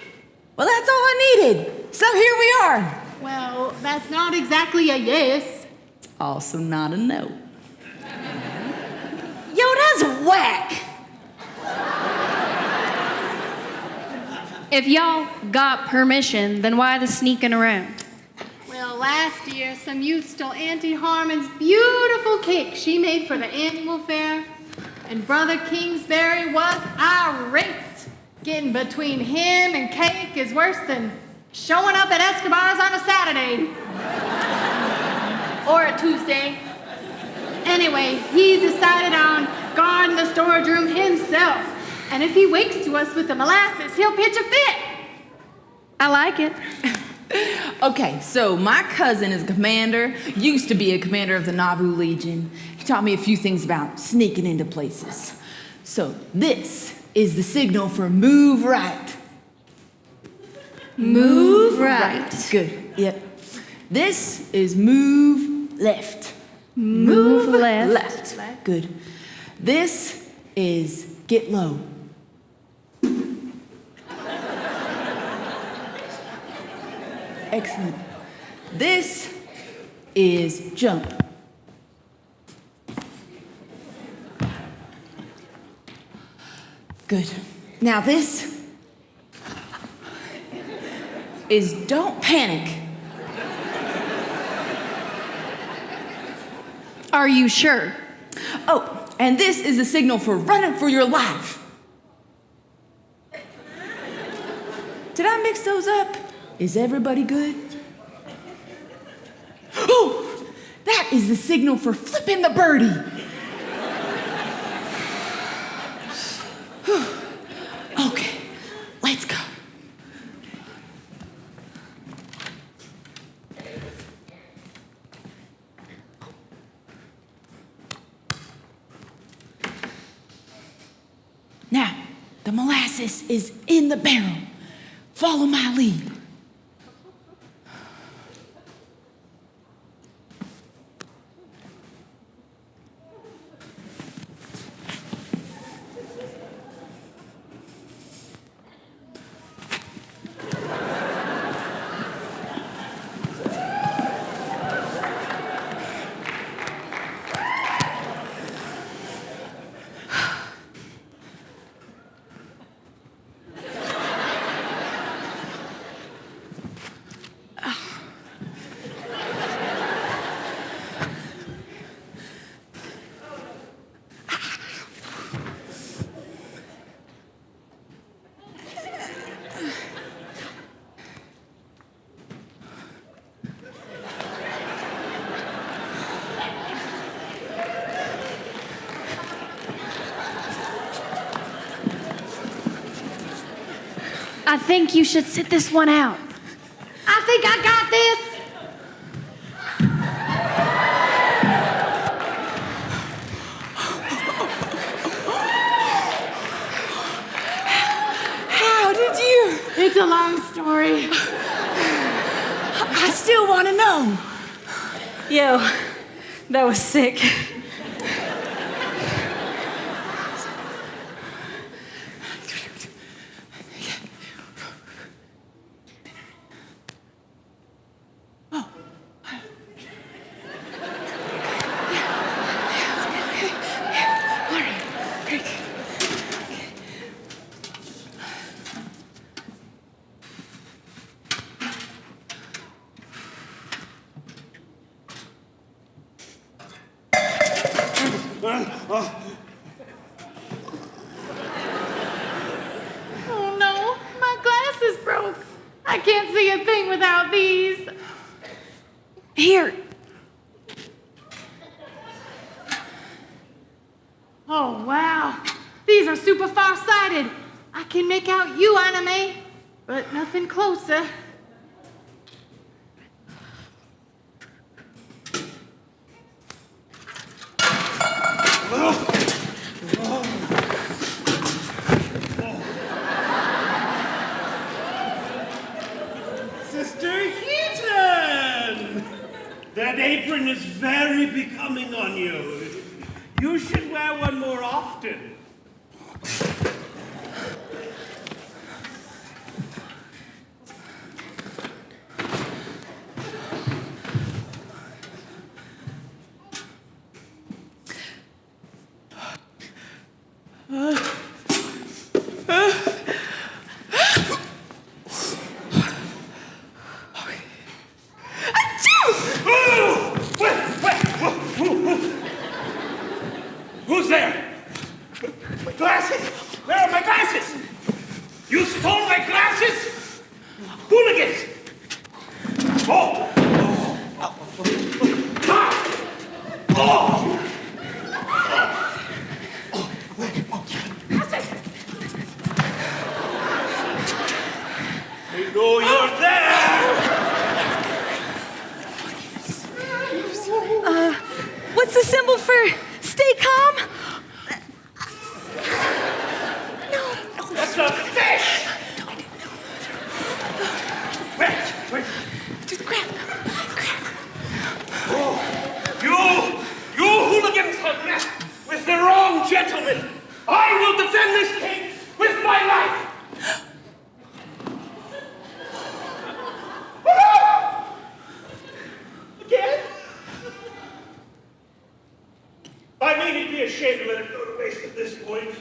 Well, that's all I needed. So here we are. Well, that's not exactly a yes. Also not a no. Yo, that's whack. If y'all got permission, then why the sneaking around? Well, last year, some youth stole Auntie Harmon's beautiful cake she made for the annual fair, and Brother Kingsbury was irate. Getting between him and cake is worse than showing up at Escobar's on a Saturday. Or a Tuesday. Anyway, he decided on guarding the storage room himself. And if he wakes to us with the molasses, he'll pitch a fit. I like it. Okay, so my cousin is a commander, used to be a commander of the Nauvoo Legion. He taught me a few things about sneaking into places. So this is the signal for move right. Move right. Good, yep. This is move left. Move left. Good. This is get low. Excellent. This is jump. Good. Now this is don't panic. Are you sure? Oh, and this is a signal for running for your life. Did I mix those up? Is everybody good? Oh, that is the signal for flipping the birdie. Okay, let's go. Now, the molasses is in the barrel. Follow my lead. I think you should sit this one out. I think I got this. How did you? It's a long story. I still want to know. Yo, that was sick. be a thing without these. Here. Oh, wow. These are super far-sighted. I can make out you, Anime, but nothing closer. Sister Heaton! That apron is very becoming on you. You should wear one more often. Who's there? My glasses? Where are my glasses? You stole my glasses? Hooligans! Oh! Oh! They know you're there! What's the symbol for stay calm? That's a fish! Wait. Oh, you hooligans have met with the wrong gentleman. I will defend this king with my life. Again? I mean, he'd be ashamed to let it go to waste at this point.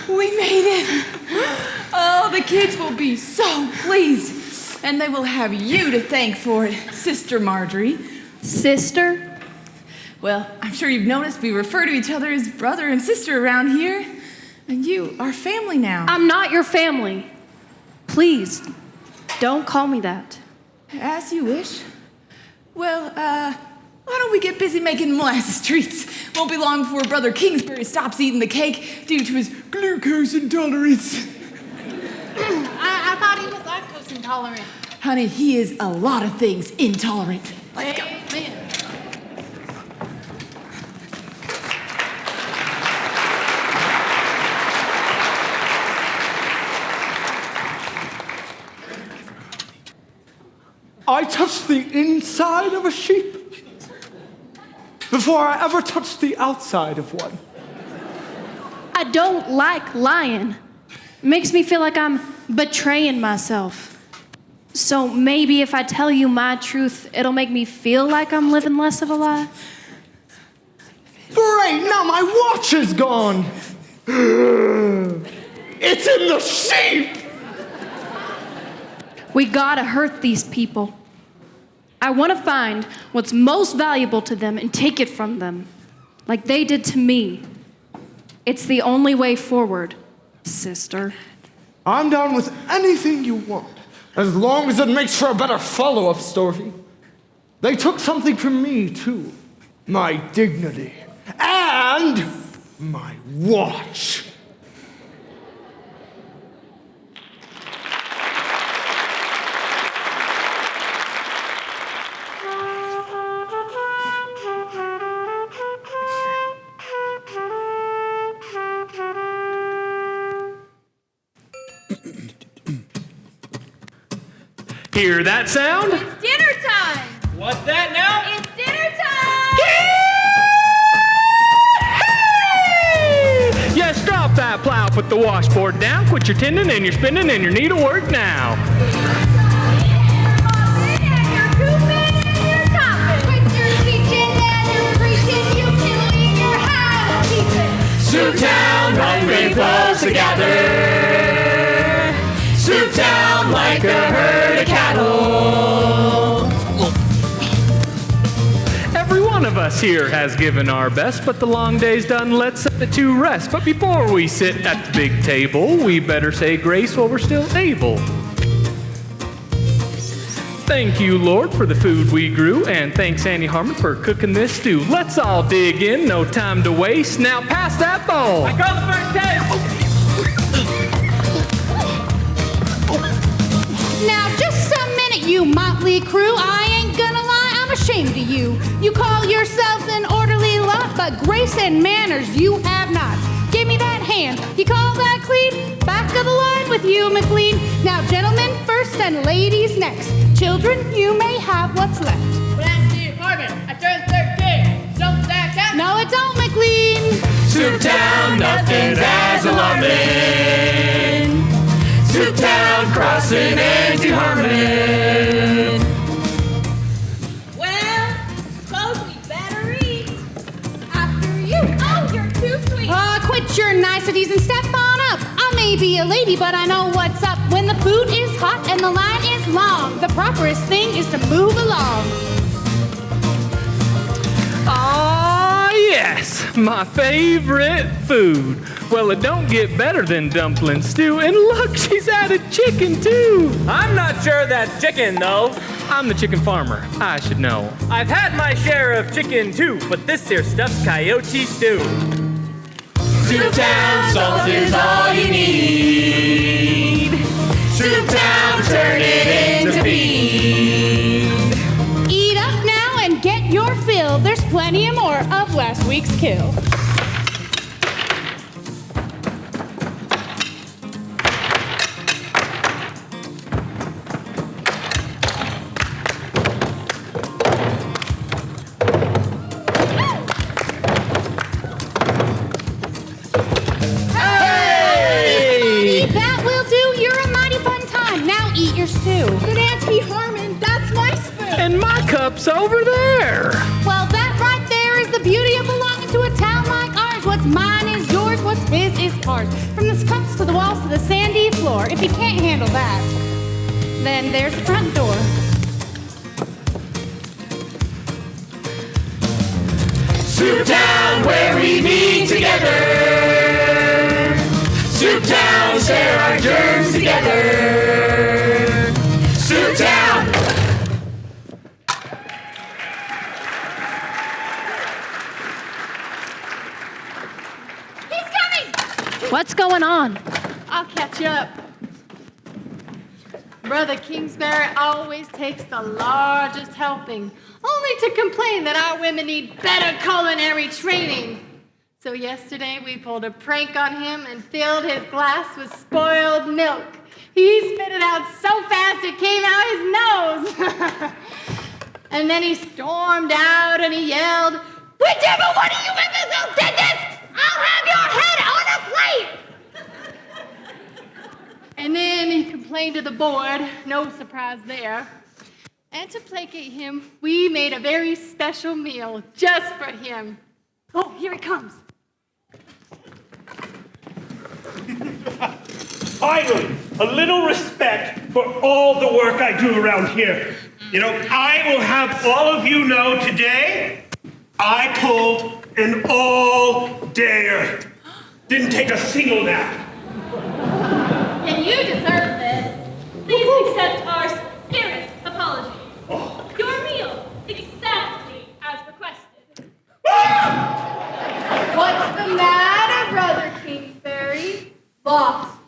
We made it. Oh, the kids will be so pleased. And they will have you to thank for it, Sister Marjorie. Sister? Well, I'm sure you've noticed we refer to each other as brother and sister around here. And you are family now. I'm not your family. Please, don't call me that. As you wish. Well, why don't we get busy making molasses treats? Won't be long before Brother Kingsbury stops eating the cake due to his glucose intolerance. I thought he was lactose intolerant. Honey, he is a lot of things intolerant. Let's go. Amen. I touched the inside of a sheep before I ever touched the outside of one. I don't like lying. It makes me feel like I'm betraying myself. So maybe if I tell you my truth, it'll make me feel like I'm living less of a lie. Great, now my watch is gone. It's in the sheep. We gotta hurt these people. I want to find what's most valuable to them and take it from them, like they did to me. It's the only way forward, sister. I'm down with anything you want, as long as it makes for a better follow-up story. They took something from me, too. My dignity. And my watch. Hear that sound? It's dinner time! What's that now? It's dinner time! Yes, drop that plow, put the washboard down, quit your tending and your spinning and your needlework now. Soup Town, hungry folks together. Soup Town like a herd of cattle. us here has given our best, but the long day's done, let's set it to rest. But before we sit at the big table, we better say grace while we're still able. Thank you, Lord, for the food we grew, and thanks, Annie Harmon, for cooking this stew. Let's all dig in, no time to waste. Now pass that bowl. I call the first case. Now, just a minute, you motley crew. I ain't gonna lie, I'm ashamed of you. You call yourselves an orderly lot, but grace and manners you have not. Give me that hand. You call that clean? Back of the line with you, McLean. Now, gentlemen first and ladies next. Children, you may have what's left. When I see Harmon, I turn 13. Don't that count? No, it don't, McLean. Soup Town, nothing's as alarming. Soup Town, crossing anti-Harmon. Well, suppose we better eat. After you. Oh, you're too sweet. Quit your niceties and step on up. I may be a lady, but I know what's up. When the food is hot and the line is long, the properest thing is to move along. Ah, yes, my favorite food. Well, it don't get better than dumpling stew. And look, she's added chicken too. I'm not sure that's chicken, though. I'm the chicken farmer. I should know. I've had my share of chicken too, but this here stuff's coyote stew. Soup Town, salt is all you need. Soup Town, turn it into feed. Eat up now and get your fill. There's plenty more of last week's kill. But Auntie Harmon, that's my spoon. And my cup's over there. Well, that right there is the beauty of belonging to a town like ours. What's mine is yours, what's his is ours. From the cups to the walls to the sandy floor. If you can't handle that, then there's the front door. Soup Town, where we meet together. Soup Town, share our germs together. Soup Town! He's coming! What's going on? I'll catch you up. Brother Kingsbury always takes the largest helping, only to complain that our women need better culinary training. So yesterday we pulled a prank on him and filled his glass with spoiled milk. He spit it out so fast it came out his nose. And then he stormed out and he yelled, "Whichever one of you imbeciles did this, I'll have your head on a plate!" And then he complained to the board, no surprise there. And to placate him, we made a very special meal just for him. Oh, here he comes. Finally, a little respect for all the work I do around here. You know, I will have all of you know today, I pulled an all-dayer. Didn't take a single nap. And you deserve this. Please accept our sincerest apology. Your meal, exactly as requested. What's the matter, Brother Kingsbury? Lost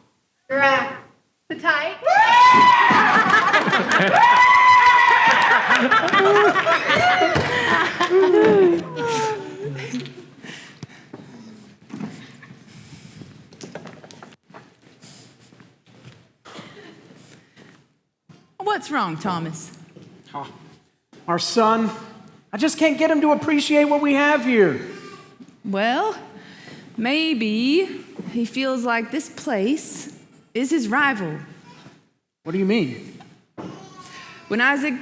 your appetite? What's wrong, Thomas? Oh, our son. I just can't get him to appreciate what we have here. Well, maybe he feels like this place is his rival. What do you mean? When Isaac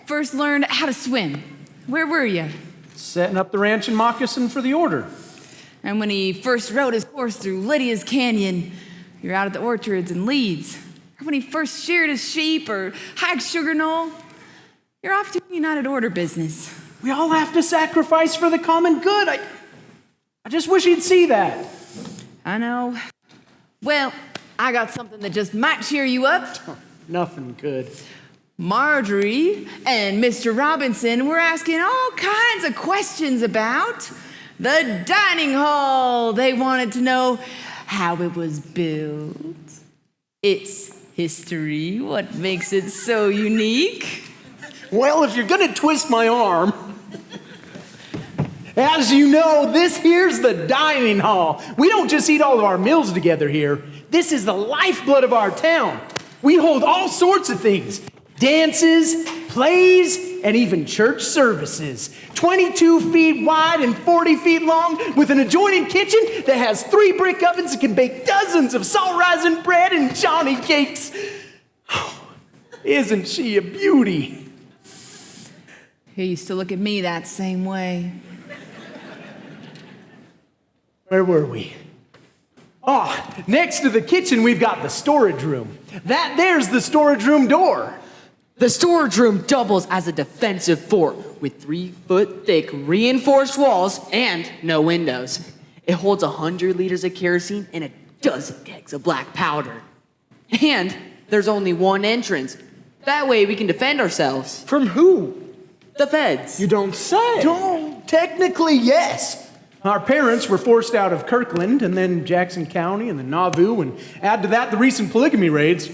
first learned how to swim, where were you? Setting up the ranch in Moccasin for the order. And when he first rode his horse through Lydia's Canyon, you're out at the orchards in Leeds. Or when he first sheared his sheep or hiked Sugar Knoll, you're off to United Order business. We all have to sacrifice for the common good. I just wish he'd see that. I know. Well, I got something that just might cheer you up. Nothing good. Marjorie and Mr. Robinson were asking all kinds of questions about the dining hall. They wanted to know how it was built, its history, what makes it so unique. Well, if you're gonna twist my arm, as you know, this here's the dining hall. We don't just eat all of our meals together here. This is the lifeblood of our town. We hold all sorts of things. Dances, plays, and even church services. 22 feet wide and 40 feet long, with an adjoining kitchen that has 3 brick ovens that can bake dozens of salt-rising bread and Johnny cakes. Oh, isn't she a beauty? He used to look at me that same way. Where were we? Next to the kitchen, we've got the storage room. There's the storage room door. The storage room doubles as a defensive fort with 3-foot-thick reinforced walls and no windows. It holds 100 liters of kerosene and a dozen kegs of black powder. And there's only one entrance. That way we can defend ourselves. From who? The feds. You don't say. Technically, yes. Our parents were forced out of Kirkland and then Jackson County and then Nauvoo, and add to that the recent polygamy raids.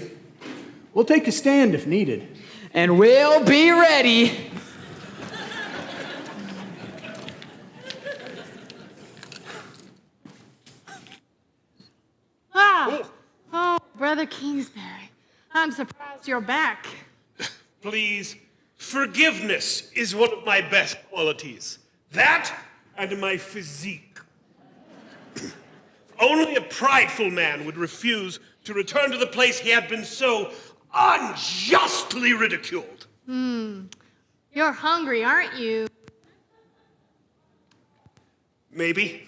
We'll take a stand if needed. And we'll be ready. Oh, Brother Kingsbury, I'm surprised you're back. Please, forgiveness is one of my best qualities. That and my physique. Only a prideful man would refuse to return to the place he had been so unjustly ridiculed. You're hungry, aren't you? Maybe.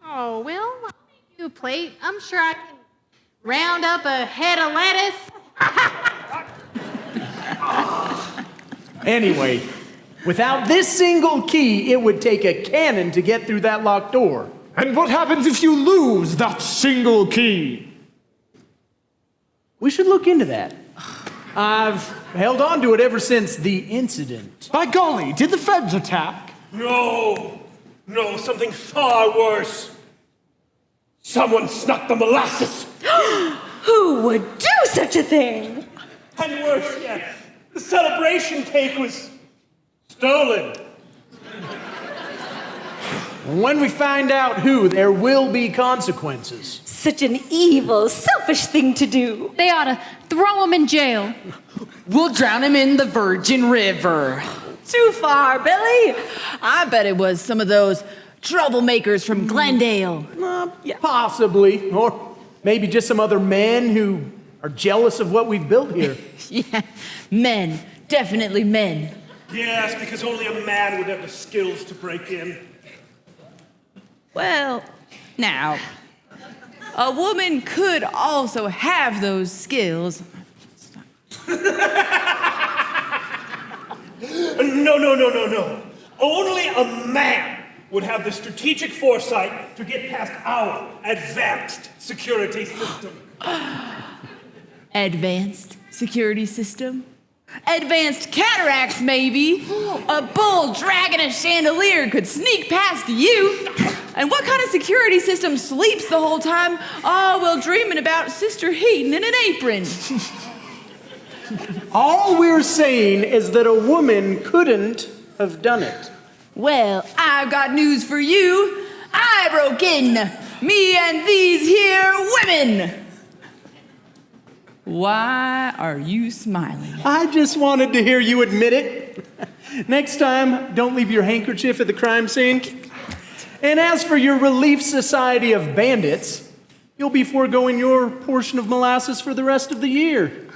Oh, well, I'll make you a plate. I'm sure I can round up a head of lettuce. Anyway, without this single key, it would take a cannon to get through that locked door. And what happens if you lose that single key? We should look into that. I've held on to it ever since the incident. By golly, did the feds attack? No, something far worse. Someone snuck the molasses. Who would do such a thing? And worse yet, the celebration cake was stolen. When we find out who, there will be consequences. Such an evil, selfish thing to do. They ought to throw him in jail. We'll drown him in the Virgin River. Too far, Billy. I bet it was some of those troublemakers from Glendale. Possibly. Or maybe just some other men who are jealous of what we've built here. Yeah, men. Definitely men. Yes, because only a man would have the skills to break in. Well, now, a woman could also have those skills. No. Only a man would have the strategic foresight to get past our advanced security system. Advanced security system? Advanced cataracts, maybe. A bull dragging a chandelier could sneak past you. And what kind of security system sleeps the whole time? Oh, well, dreaming about Sister Heaton in an apron. All we're saying is that a woman couldn't have done it. Well, I've got news for you. I broke in. Me and these here women. Why are you smiling? I just wanted to hear you admit it. Next time, don't leave your handkerchief at the crime scene. And as for your Relief Society of Bandits, you'll be foregoing your portion of molasses for the rest of the year.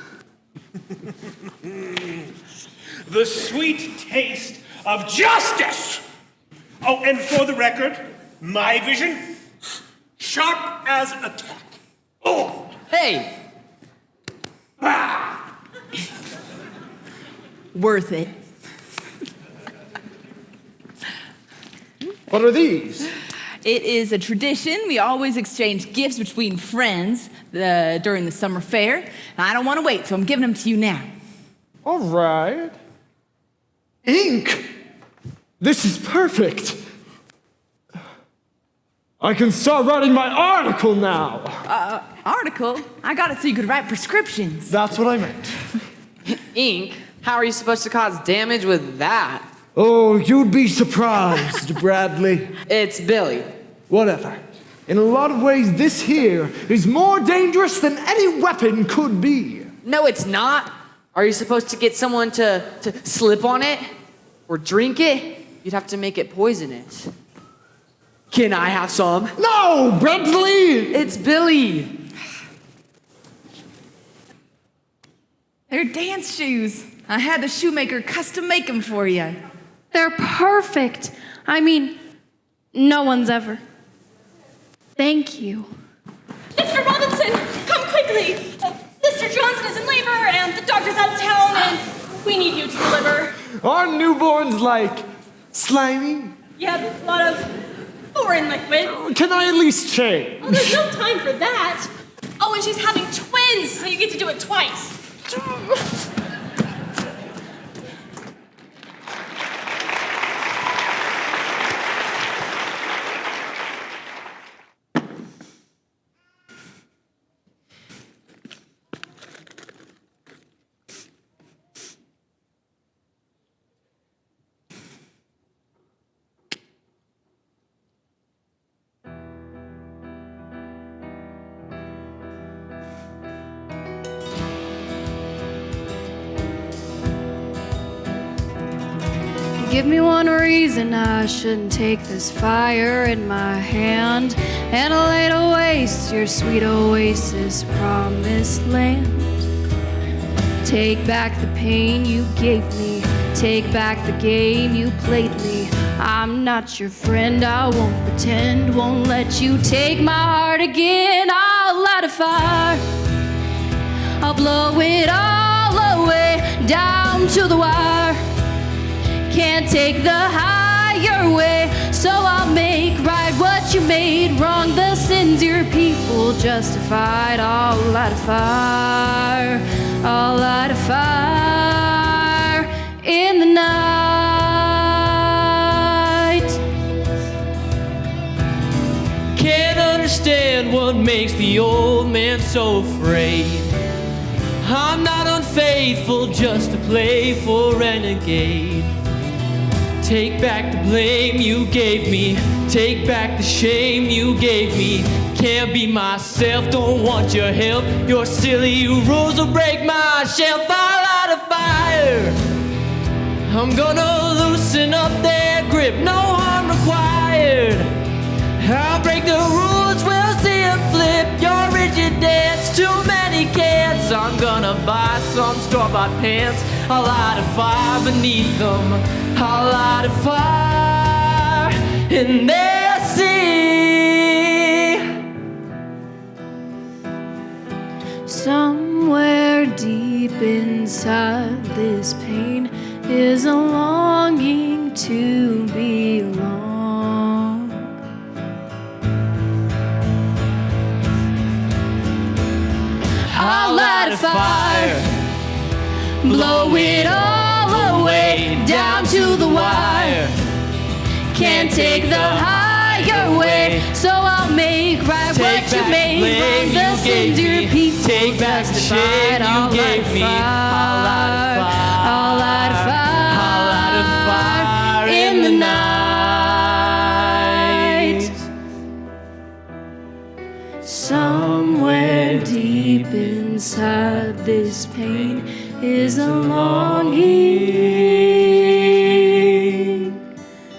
The sweet taste of justice. Oh, and for the record, my vision, sharp as a tack. Oh, hey. Worth it. What are these? It is a tradition. We always exchange gifts between friends during the summer fair. And I don't want to wait, so I'm giving them to you now. All right. Ink! This is perfect. I can start writing my article now. Article? I got it so you could write prescriptions. That's what I meant. Ink? How are you supposed to cause damage with that? Oh, you'd be surprised, Bradley. It's Billy. Whatever. In a lot of ways, this here is more dangerous than any weapon could be. No, it's not. Are you supposed to get someone to slip on it? Or drink it? You'd have to make it poisonous. Can I have some? No, Bradley! It's Billy. They're dance shoes. I had the shoemaker custom make them for you. They're perfect. I mean, no one's ever. Thank you. Mr. Robinson, come quickly. Mr. Johnson is in labor and the doctor's out of town and we need you to deliver. Are newborns like slimy? Yeah, a lot of foreign liquid. Can I at least change? Oh, there's no time for that. Oh, and she's having twins, so you get to do it twice. Give me one reason I shouldn't take this fire in my hand and lay to waste your sweet oasis, promised land. Take back the pain you gave me, take back the game you played me. I'm not your friend, I won't pretend, won't let you take my heart again. I'll light a fire, I'll blow it all away, down to the wire. Can't take the higher way, so I'll make right what you made wrong. The sins your people justified. I'll light a fire, I'll light a fire in the night. Can't understand what makes the old man so afraid. I'm not unfaithful, just a playful renegade. Take back the blame you gave me, take back the shame you gave me. Can't be myself, don't want your help. Your silly rules will break my shelf. I'll light a fire, I'm gonna loosen up their grip, no harm required. I'll break the rules, we'll see it flip. Your rigid dance, too many cans. I'm gonna buy some store-bought pants. I'll light a fire beneath them, I'll light a fire in their sea. Somewhere deep inside this pain is a longing to belong. I'll light a fire, blow it all away, down to the wire. Can't take the higher way, so I'll make right what you made wrong. The sins your people take back the shame you gave me. I'll light a fire, I'll light a fire, I'll light a fire in the night. Somewhere deep inside this pain is a longing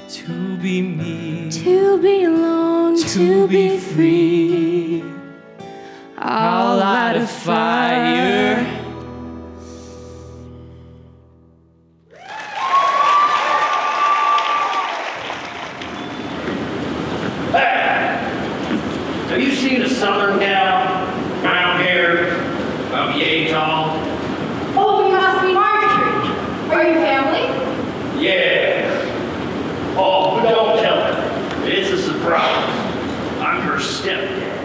to be me, to belong, to be free. I'll light a fire. Have you seen a southern gal, brown hair, about yay tall? Oh, you must be Marjorie. Are you family? Yeah. Oh, but don't tell her. surprise. I'm her stepdad.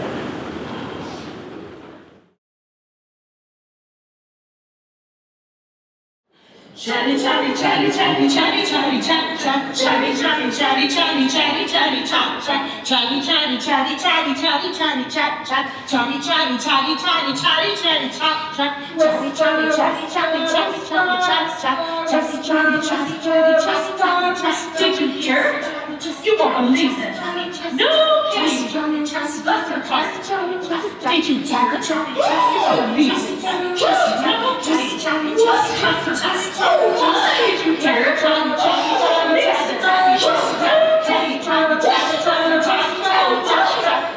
Chatty, chatty, chatty, chatty, chatty, chatty, chat, chat, chatty, chatty, chatty, chatty, chatty, chatty, chat, chat, chatty, chatty, chatty, chatty, chatty, chatty, chat, chat, chatty, chatty, chatty, chatty, chatty, chatty, chat, chat, chatty, chatty, chatty, chatty, chatty, chatty, chat, chat, chatty, chatty, chatty, chatty, chatty, chatty, chat. Did you hear? You won't believe this. No kidding. Did you hear? Please. No kidding. Did you hear?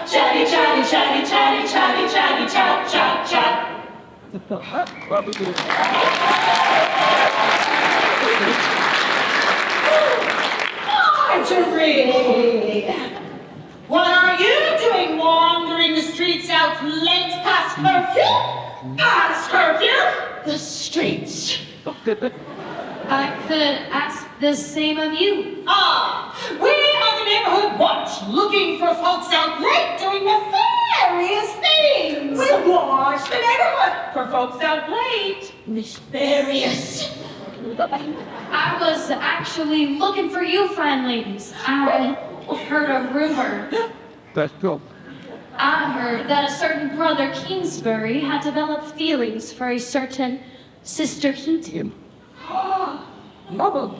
Chatty, chatty, chatty, chatty, chatty, chatty, chat, chat, chat. Marjorie! What are you doing wandering the streets out late past curfew? Past curfew? The streets. I could ask the same of you. We are the neighborhood watch, looking for folks out late doing nefarious things. We watch the neighborhood for folks out late. Nefarious. I was actually looking for you fine ladies. I heard a rumor. That's cool. I heard that a certain brother Kingsbury had developed feelings for a certain Sister Heaton. Nope.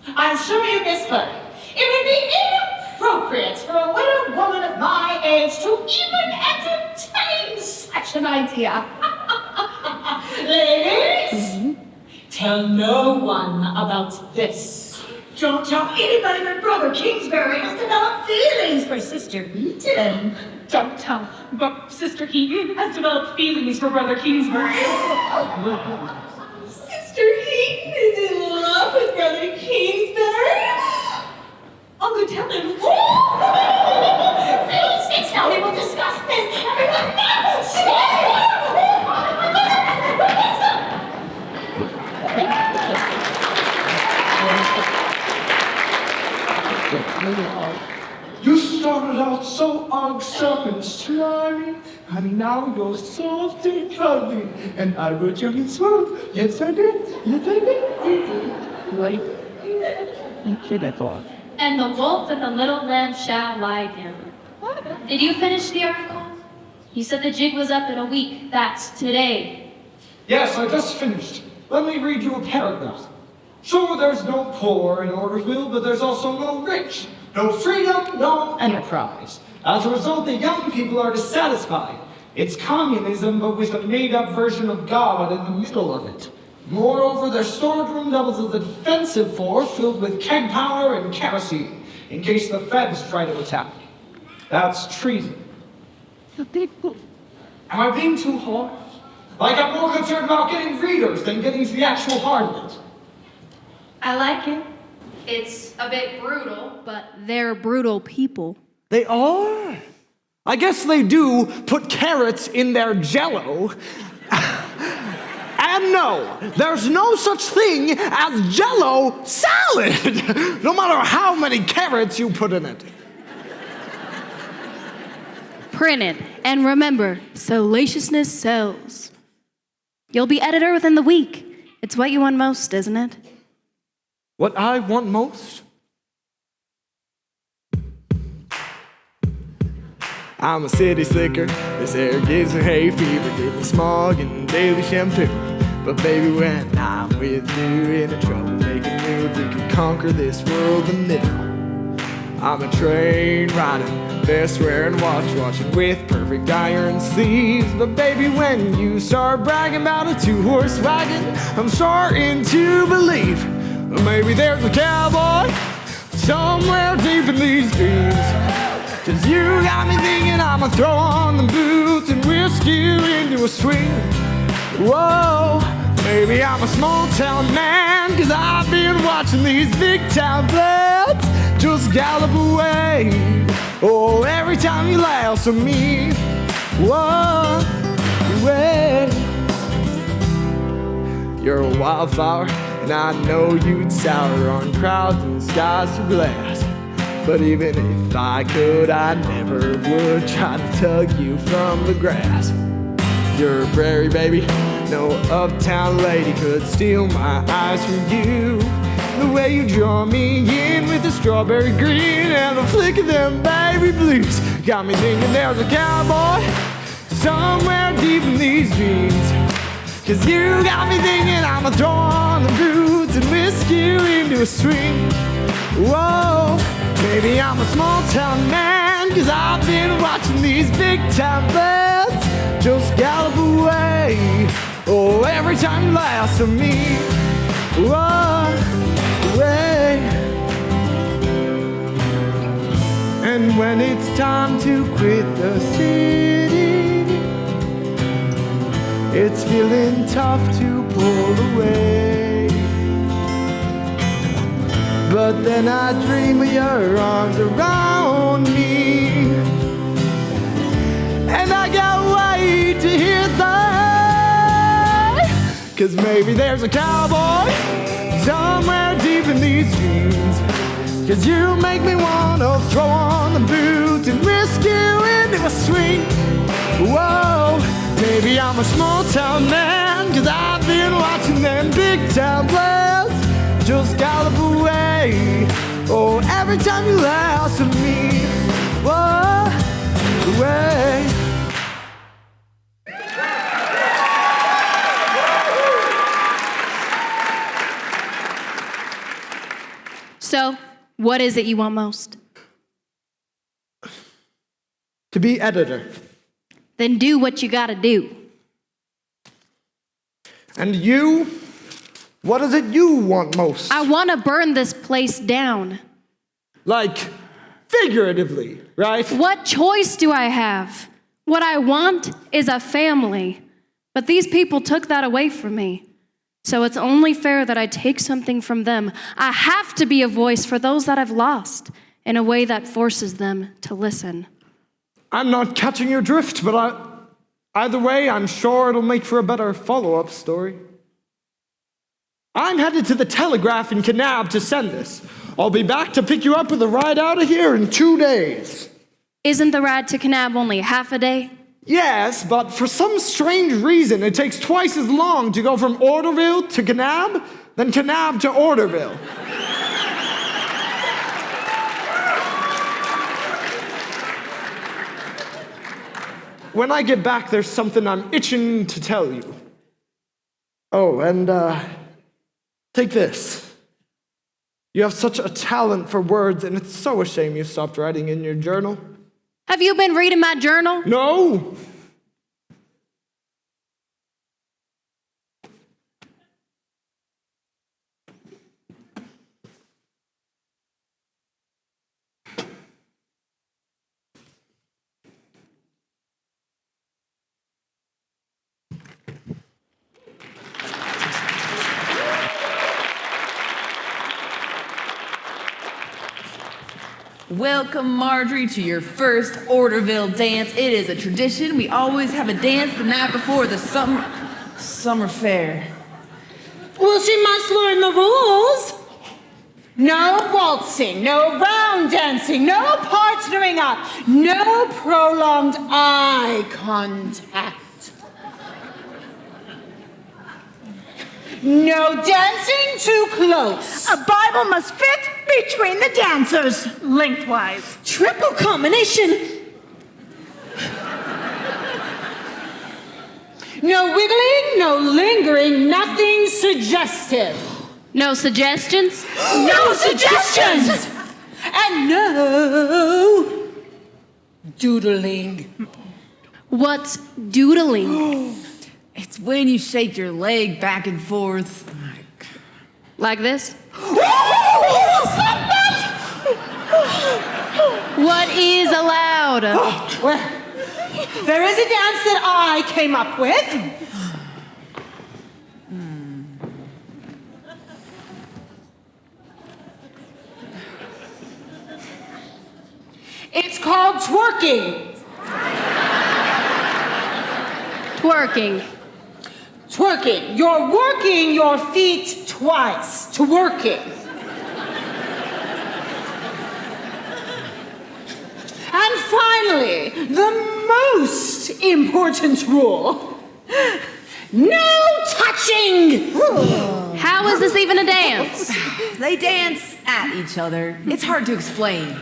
I'm sure you misheard. It would be inappropriate for a widowed woman of my age to even entertain such an idea. Ladies, tell no one about this. Don't tell anybody that Brother Kingsbury has developed feelings for Sister Heaton. Don't tell, but Sister Heaton has developed feelings for Brother Kingsbury. Sister Heaton is in love with Brother Kingsbury? I'll go tell him. Please, tell him we'll discuss this. Everyone now, stay! You started out so awesome and slimy, and now you're soft and cuddly, and I would you get smooth. Yes, I did. Yes, I did. Like, you say that thought. And the wolf and the little lamb shall lie down. Did you finish the article? You said the jig was up in a week. That's today. Yes, I just finished. Let me read you a paragraph. Sure, there's no poor in Orderville, but there's also no rich. No freedom, no enterprise. As a result, the young people are dissatisfied. It's communism, but with a made-up version of God in the middle of it. Moreover, their storeroom doubles as a defensive force filled with keg powder and kerosene, in case the feds try to attack. That's treason. Am I being too harsh? Like I'm more concerned about getting readers than getting to the actual heart of it. I like it. It's a bit brutal, but they're brutal people. They are? I guess they do put carrots in their Jell-O. And no, there's no such thing as Jell-O salad, no matter how many carrots you put in it. Print it. And remember, salaciousness sells. You'll be editor within the week. It's what you want most, isn't it? What I want most? I'm a city slicker. This air gives me hay fever, gives me smog and daily shampoo. But baby, when I'm with you in a trouble-making mood, we can conquer this world anew. I'm a train rider, best wearing watching with perfect iron sleeves. But baby, when you start bragging about a 2-horse wagon, I'm starting to believe maybe there's a cowboy somewhere deep in these dreams. 'Cause you got me thinking I'ma throw on the boots and whisk you into a swing. Whoa, maybe I'm a small town man, 'cause I've been watching these big town bloods just gallop away. Oh, every time you laugh at me, whoa, wait. You're a wildflower, and I know you'd sour on crowds and skies of glass. But even if I could, I never would try to tug you from the grass. You're a prairie baby, no uptown lady could steal my eyes from you. The way you draw me in with the strawberry green and the flick of them baby blues got me thinking there's a cowboy somewhere deep in these dreams. 'Cause you got me thinking I'ma throw on the boots and whisk you into a stream. Whoa, maybe I'm a small town man, 'cause I've been watching these big time birds just gallop away. Oh, every time you laugh to me, whoa, away. And when it's time to quit the city, it's feeling tough to pull away. But then I dream of your arms around me, and I can't wait to hear that. 'Cause maybe there's a cowboy somewhere deep in these dreams. 'Cause you make me wanna throw on the boots and risk you into a swing. Whoa, maybe I'm a small town man, 'cause I've been watching them big town players just gallop away. Oh, every time you laugh to me, whoa, away. So, what is it you want most? To be editor. Then do what you gotta do. And you? What is it you want most? I wanna burn this place down. Like, figuratively, right? What choice do I have? What I want is a family. But these people took that away from me. So it's only fair that I take something from them. I have to be a voice for those that I've lost in a way that forces them to listen. I'm not catching your drift, but either way, I'm sure it'll make for a better follow-up story. I'm headed to the Telegraph in Kanab to send this. I'll be back to pick you up with a ride out of here in 2 days. Isn't the ride to Kanab only half a day? Yes, but for some strange reason, it takes twice as long to go from Orderville to Kanab than Kanab to Orderville. When I get back, there's something I'm itching to tell you. Oh, and take this. You have such a talent for words, and it's so a shame you stopped writing in your journal. Have you been reading my journal? No. Welcome, Marjorie, to your first Orderville dance. It is a tradition. We always have a dance the night before the summer fair. Well, she must learn the rules. No waltzing, no round dancing, no partnering up, no prolonged eye contact. No dancing too close. A Bible must fit between the dancers, lengthwise. Triple combination. No wiggling, no lingering, nothing suggestive. No suggestions? No suggestions! And no doodling. What's doodling? It's when you shake your leg back and forth. Like this? Stop that! What is allowed? Well, there is a dance that I came up with. It's called twerking. Twerking. Twerking. You're working your feet twice to work it. And finally, the most important rule. No touching! How is this even a dance? They dance at each other. It's hard to explain.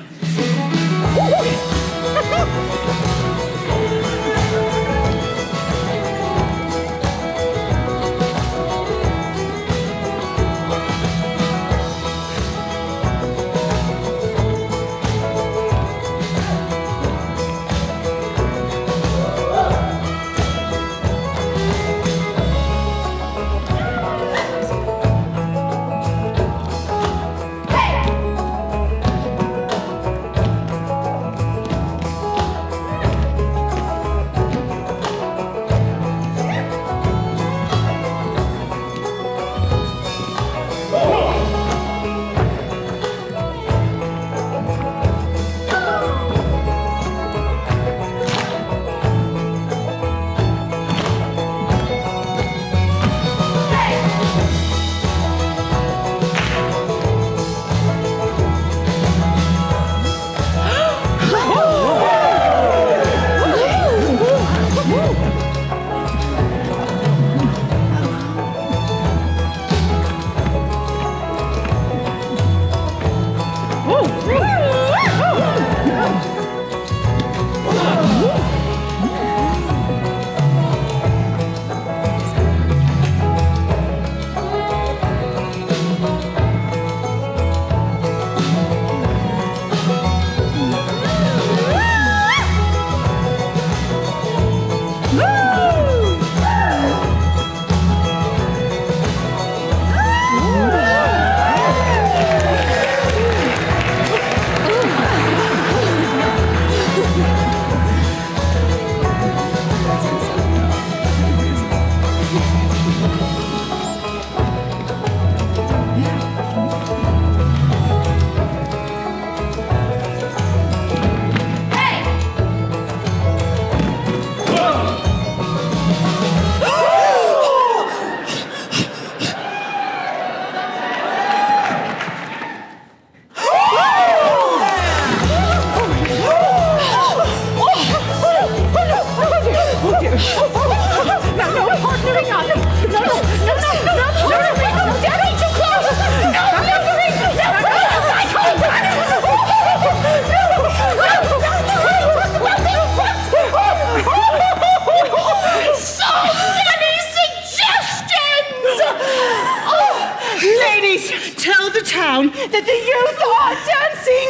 That the youth are dancing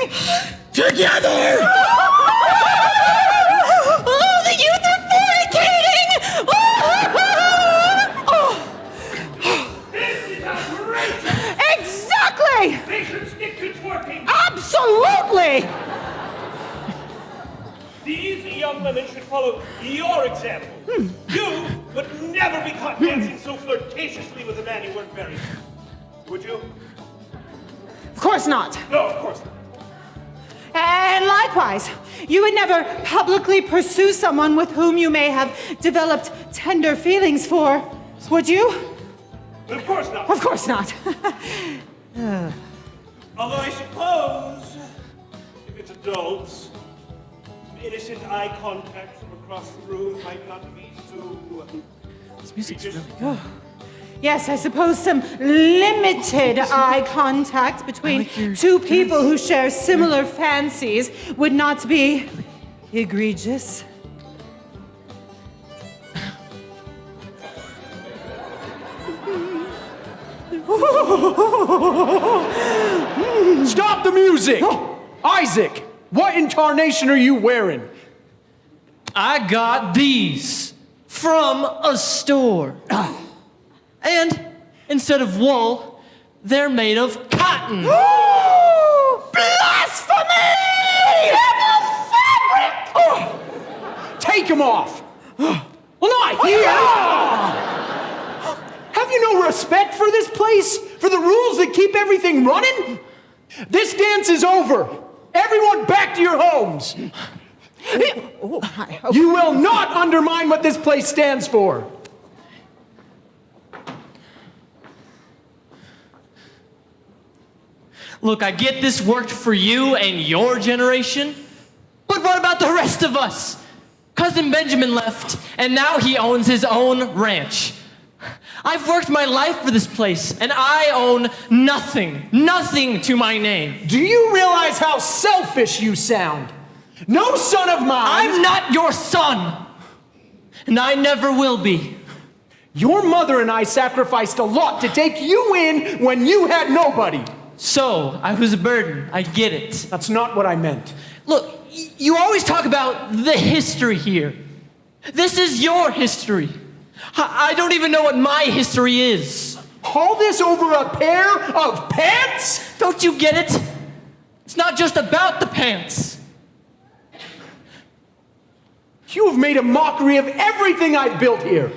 together! Oh, the youth are fornicating! This is outrageous! Exactly! They should stick to twerking! Absolutely! These young women should follow your example. You would never be caught dancing so flirtatiously with a man you weren't married to. Would you? Of course not. No, of course not. And likewise, you would never publicly pursue someone with whom you may have developed tender feelings for, would you? Of course not. Of course not. Although I suppose, if it's adults, innocent eye contact from across the room might not be so... This music's really good. Yes, I suppose some limited eye contact between two people who share similar fancies would not be egregious. Stop the music! Isaac, what incarnation are you wearing? I got these from a store. And instead of wool, they're made of cotton. Blasphemy! Devil fabric! Take them off! Well, not here! Have you no respect for this place? For the rules that keep everything running? This dance is over. Everyone back to your homes. You will not undermine what this place stands for. Look, I get this worked for you and your generation, but what about the rest of us? Cousin Benjamin left, and now he owns his own ranch. I've worked my life for this place, and I own nothing to my name. Do you realize how selfish you sound? No son of mine. I'm not your son, and I never will be. Your mother and I sacrificed a lot to take you in when you had nobody. So, I was a burden. I get it. That's not what I meant. Look, you always talk about the history here. This is your history. I don't even know what my history is. All this over a pair of pants? Don't you get it? It's not just about the pants. You have made a mockery of everything I've built here.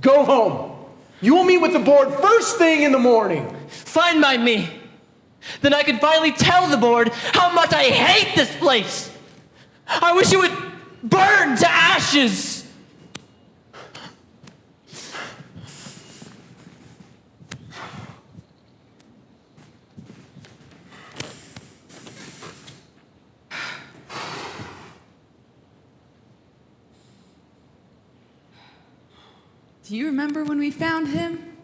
Go home. You will meet with the board first thing in the morning. Fine by me. Then I can finally tell the board how much I hate this place. I wish it would burn to ashes. Do you remember when we found him?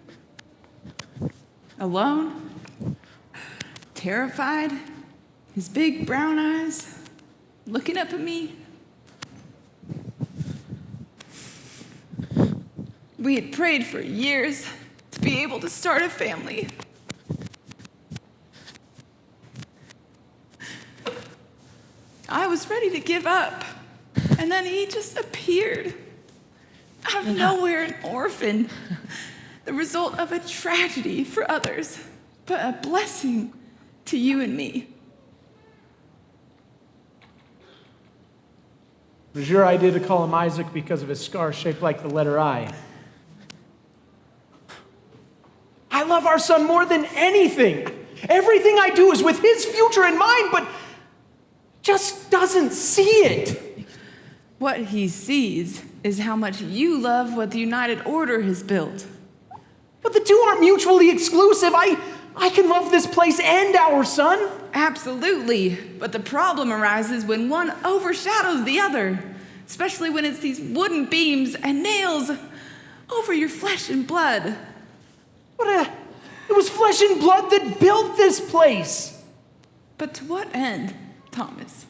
Alone? Terrified? His big brown eyes looking up at me? We had prayed for years to be able to start a family. I was ready to give up, and then he just appeared. Out of nowhere, an orphan. The result of a tragedy for others, but a blessing to you and me. It was your idea to call him Isaac because of his scar shaped like the letter I. I love our son more than anything. Everything I do is with his future in mind, but just doesn't see it. What he sees is how much you love what the United Order has built. But the two aren't mutually exclusive. I can love this place and our son. Absolutely. But the problem arises when one overshadows the other, especially when it's these wooden beams and nails over your flesh and blood. It was flesh and blood that built this place. But to what end, Thomas?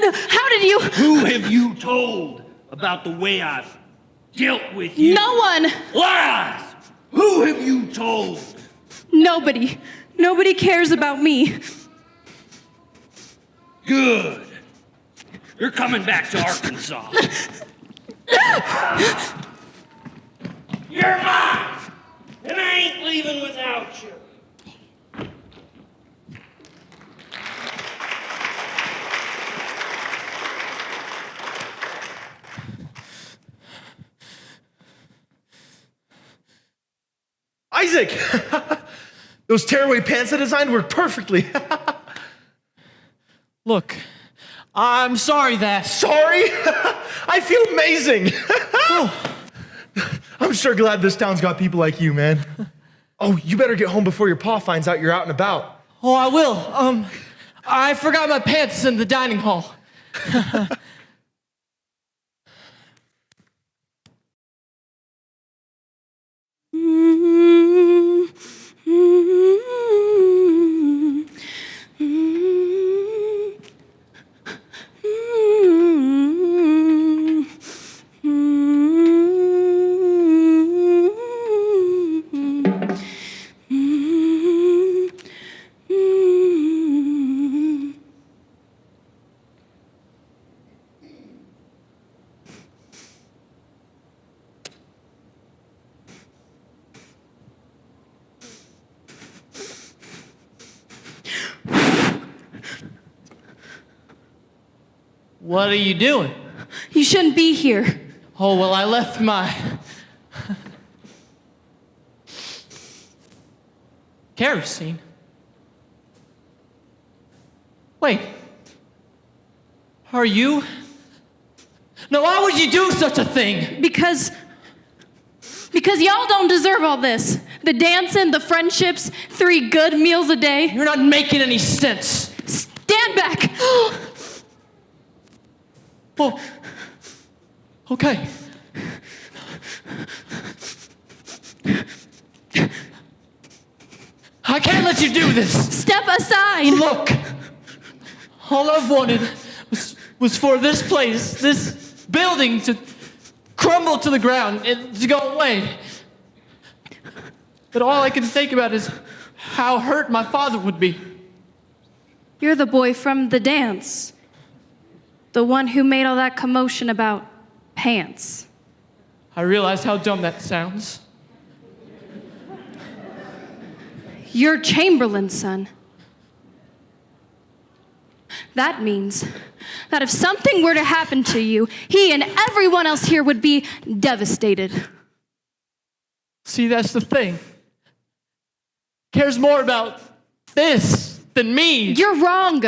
How did you? Who have you told about the way I've dealt with you? No one. Lies! Who have you told? Nobody. Nobody cares about me. Good. You're coming back to Arkansas. You're mine, and I ain't leaving without you. Isaac! Those tearaway pants I designed work perfectly. Look, I'm sorry that... Sorry? I feel amazing. I'm sure glad this town's got people like you, man. Oh, you better get home before your pa finds out you're out and about. Oh, I will. I forgot my pants in the dining hall. What are you doing? You shouldn't be here. Oh, well, I left my kerosene. Wait. Are you? No, why would you do such a thing? Because y'all don't deserve all this. The dancing, the friendships, 3 good meals a day. You're not making any sense. Stand back. Oh, okay. I can't let you do this. Step aside. Look, all I've wanted was for this place, this building to crumble to the ground and to go away. But all I can think about is how hurt my father would be. You're the boy from the dance. The one who made all that commotion about pants. I realize how dumb that sounds. You're Chamberlain's son. That means that if something were to happen to you, he and everyone else here would be devastated. See, that's the thing. Cares more about this than me. You're wrong.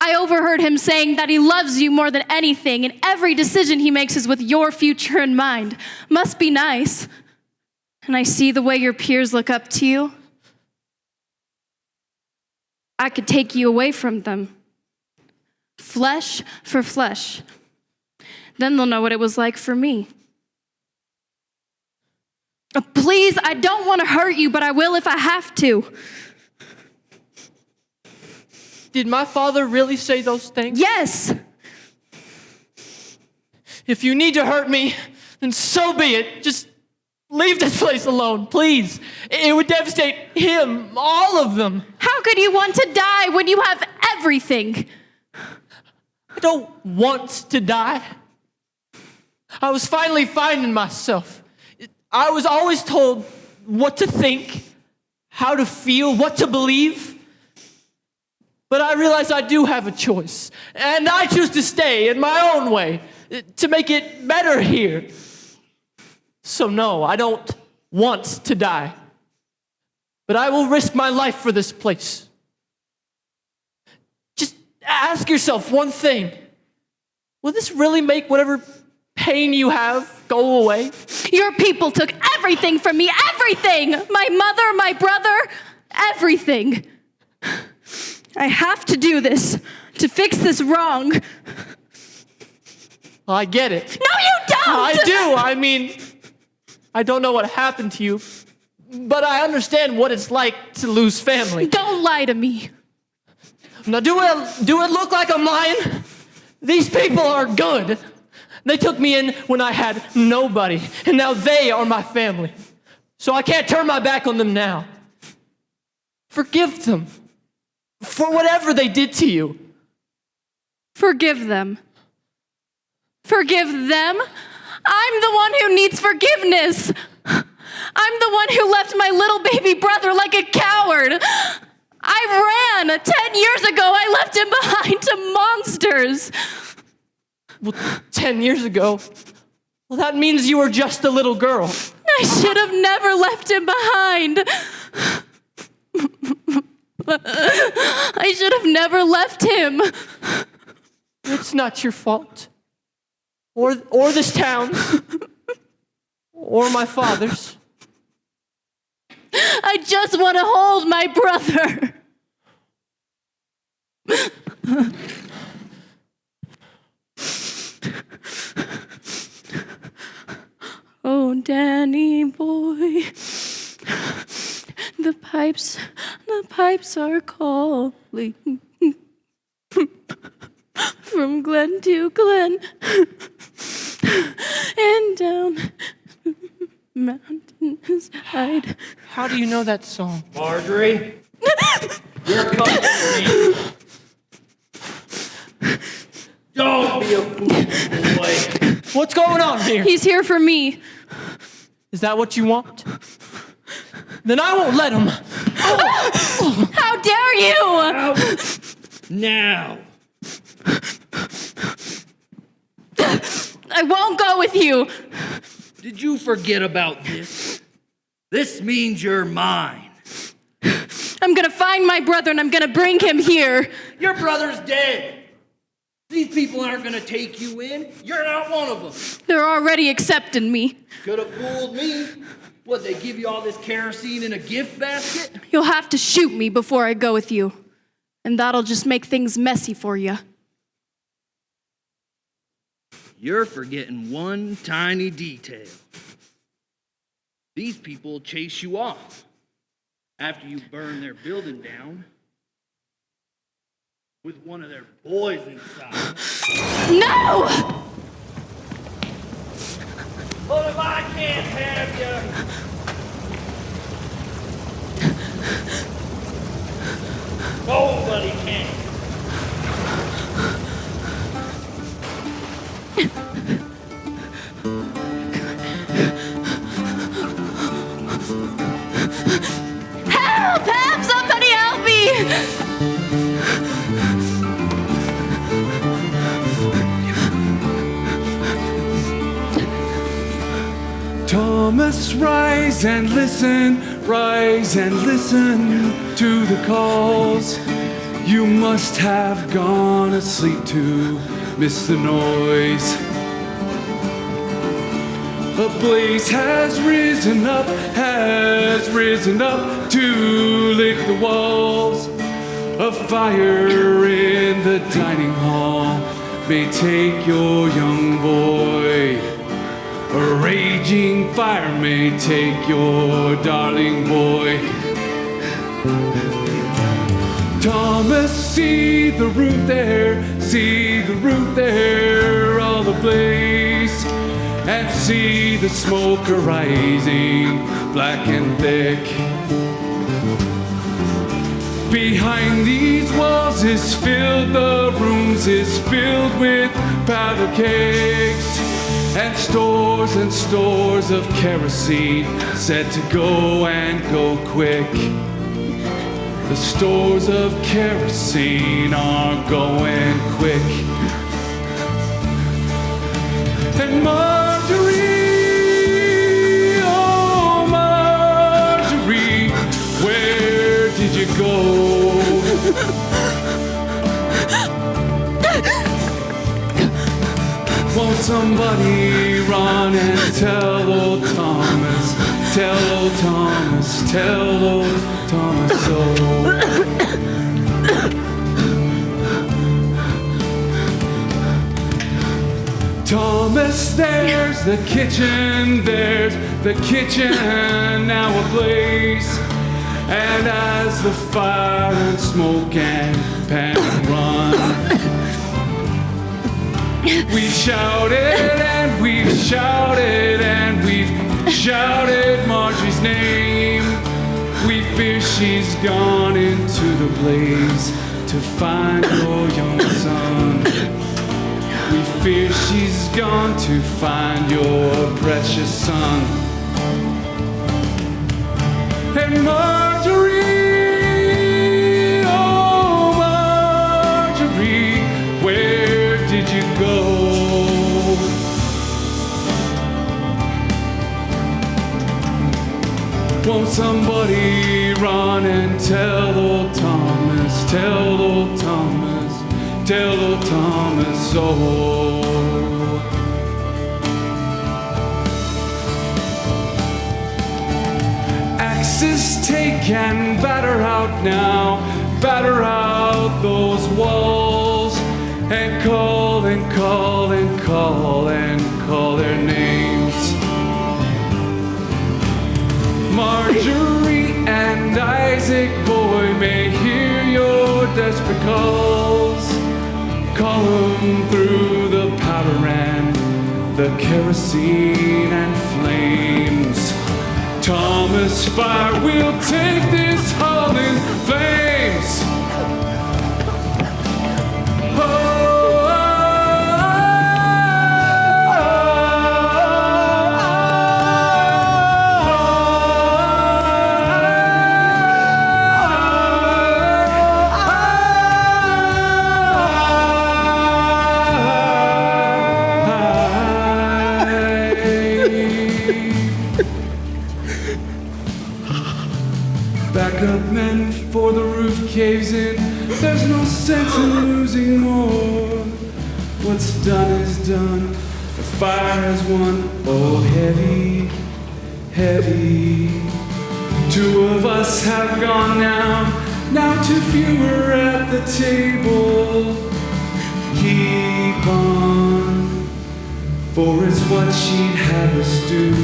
I overheard him saying that he loves you more than anything, and every decision he makes is with your future in mind. Must be nice. And I see the way your peers look up to you. I could take you away from them. Flesh for flesh. Then they'll know what it was like for me. Please, I don't want to hurt you, but I will if I have to. Did my father really say those things? Yes. If you need to hurt me, then so be it. Just leave this place alone, please. It would devastate him, all of them. How could you want to die when you have everything? I don't want to die. I was finally finding myself. I was always told what to think, how to feel, what to believe. But I realize I do have a choice. And I choose to stay in my own way, to make it better here. So no, I don't want to die. But I will risk my life for this place. Just ask yourself one thing. Will this really make whatever pain you have go away? Your people took everything from me, everything! My mother, my brother, everything. I have to do this to fix this wrong. I get it. No, you don't! I do. I mean, I don't know what happened to you, but I understand what it's like to lose family. Don't lie to me. Now, do it look like I'm lying? These people are good. They took me in when I had nobody, and now they are my family. So I can't turn my back on them now. Forgive them for whatever they did to you. Forgive them. Forgive them? I'm the one who needs forgiveness. I'm the one who left my little baby brother like a coward. I ran. 10 years ago, I left him behind to monsters. Well, 10 years ago? Well, that means you were just a little girl. I should have never left him behind. I should have never left him. It's not your fault. Or this town's. Or my father's. I just want to hold my brother. Oh, Danny boy, the pipes are calling from glen to glen and down mountain's side. How do you know that song? Marjorie, you're coming to me. Don't be a fool, boy. What's going on here? He's here for me. Is that what you want? Then I won't let him. Oh. How dare you! Out now. I won't go with you. Did you forget about this? This means you're mine. I'm gonna find my brother and I'm gonna bring him here. Your brother's dead. These people aren't gonna take you in. You're not one of them. They're already accepting me. Could have fooled me. What, they give you all this kerosene in a gift basket? You'll have to shoot me before I go with you. And that'll just make things messy for you. You're forgetting one tiny detail. These people will chase you off after you burn their building down with one of their boys inside. No! But if I can't have you, nobody can. Help! Help! Somebody help me! Thomas, rise and listen to the calls. You must have gone asleep to miss the noise. A blaze has risen up to lick the walls. A fire in the dining hall may take your young boy. A raging fire may take your darling boy. Thomas, see the roof there, all ablaze. And see the smoke arising, black and thick. Behind these walls is filled, the rooms is filled with powder kegs. And stores of kerosene said to go and go quick. The stores of kerosene are going quick. And Marjorie, oh Marjorie, where did you go? Won't somebody run and tell old Thomas, tell old Thomas, tell old Thomas so. Thomas, there's the kitchen now ablaze. And as the fire and smoke and pan run, we've shouted and we've shouted and we've shouted Marjorie's name. We fear she's gone into the blaze to find your young son. We fear she's gone to find your precious son. And Marjorie, oh Marjorie, where did you go? Won't somebody run and tell old Thomas, tell old Thomas, tell old Thomas, oh. Axes take and batter out now, batter out those walls, and call and call and call and call their names. Marjorie and Isaac, boy, may hear your desperate calls. Call 'em through the powder and the kerosene and flames. Thomas, fire will take this hall in flames. it. There's no sense in losing more. What's done is done. The fire has won. Oh, heavy, heavy. Two of us have gone now. Now too few are at the table. Keep on, for it's what she'd have us do.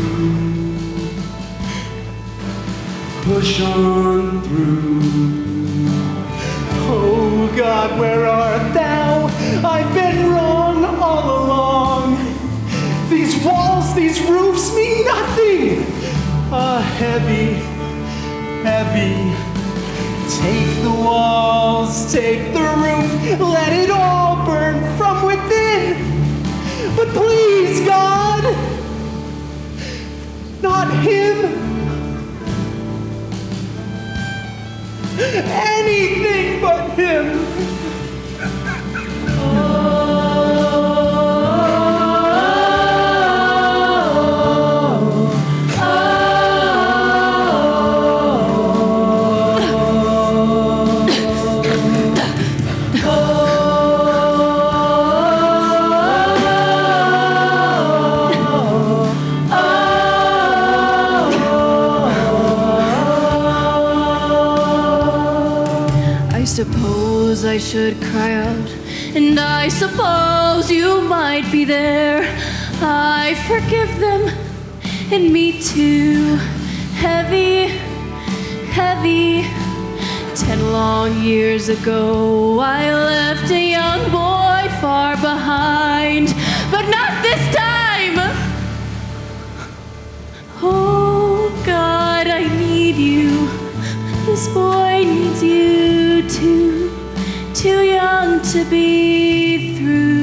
Push on through. Oh God, where art thou? I've been wrong all along. These walls, these roofs mean nothing. Heavy, heavy. Take the walls, take the roof, let it all burn from within. But please, God, not him. Anything but him. Suppose I should cry out, and I suppose you might be there. I forgive them, and me too. Heavy, heavy. 10 long years ago, I left a young boy far behind, but not this time. Oh God, I need you. This boy needs you too, too young to be through.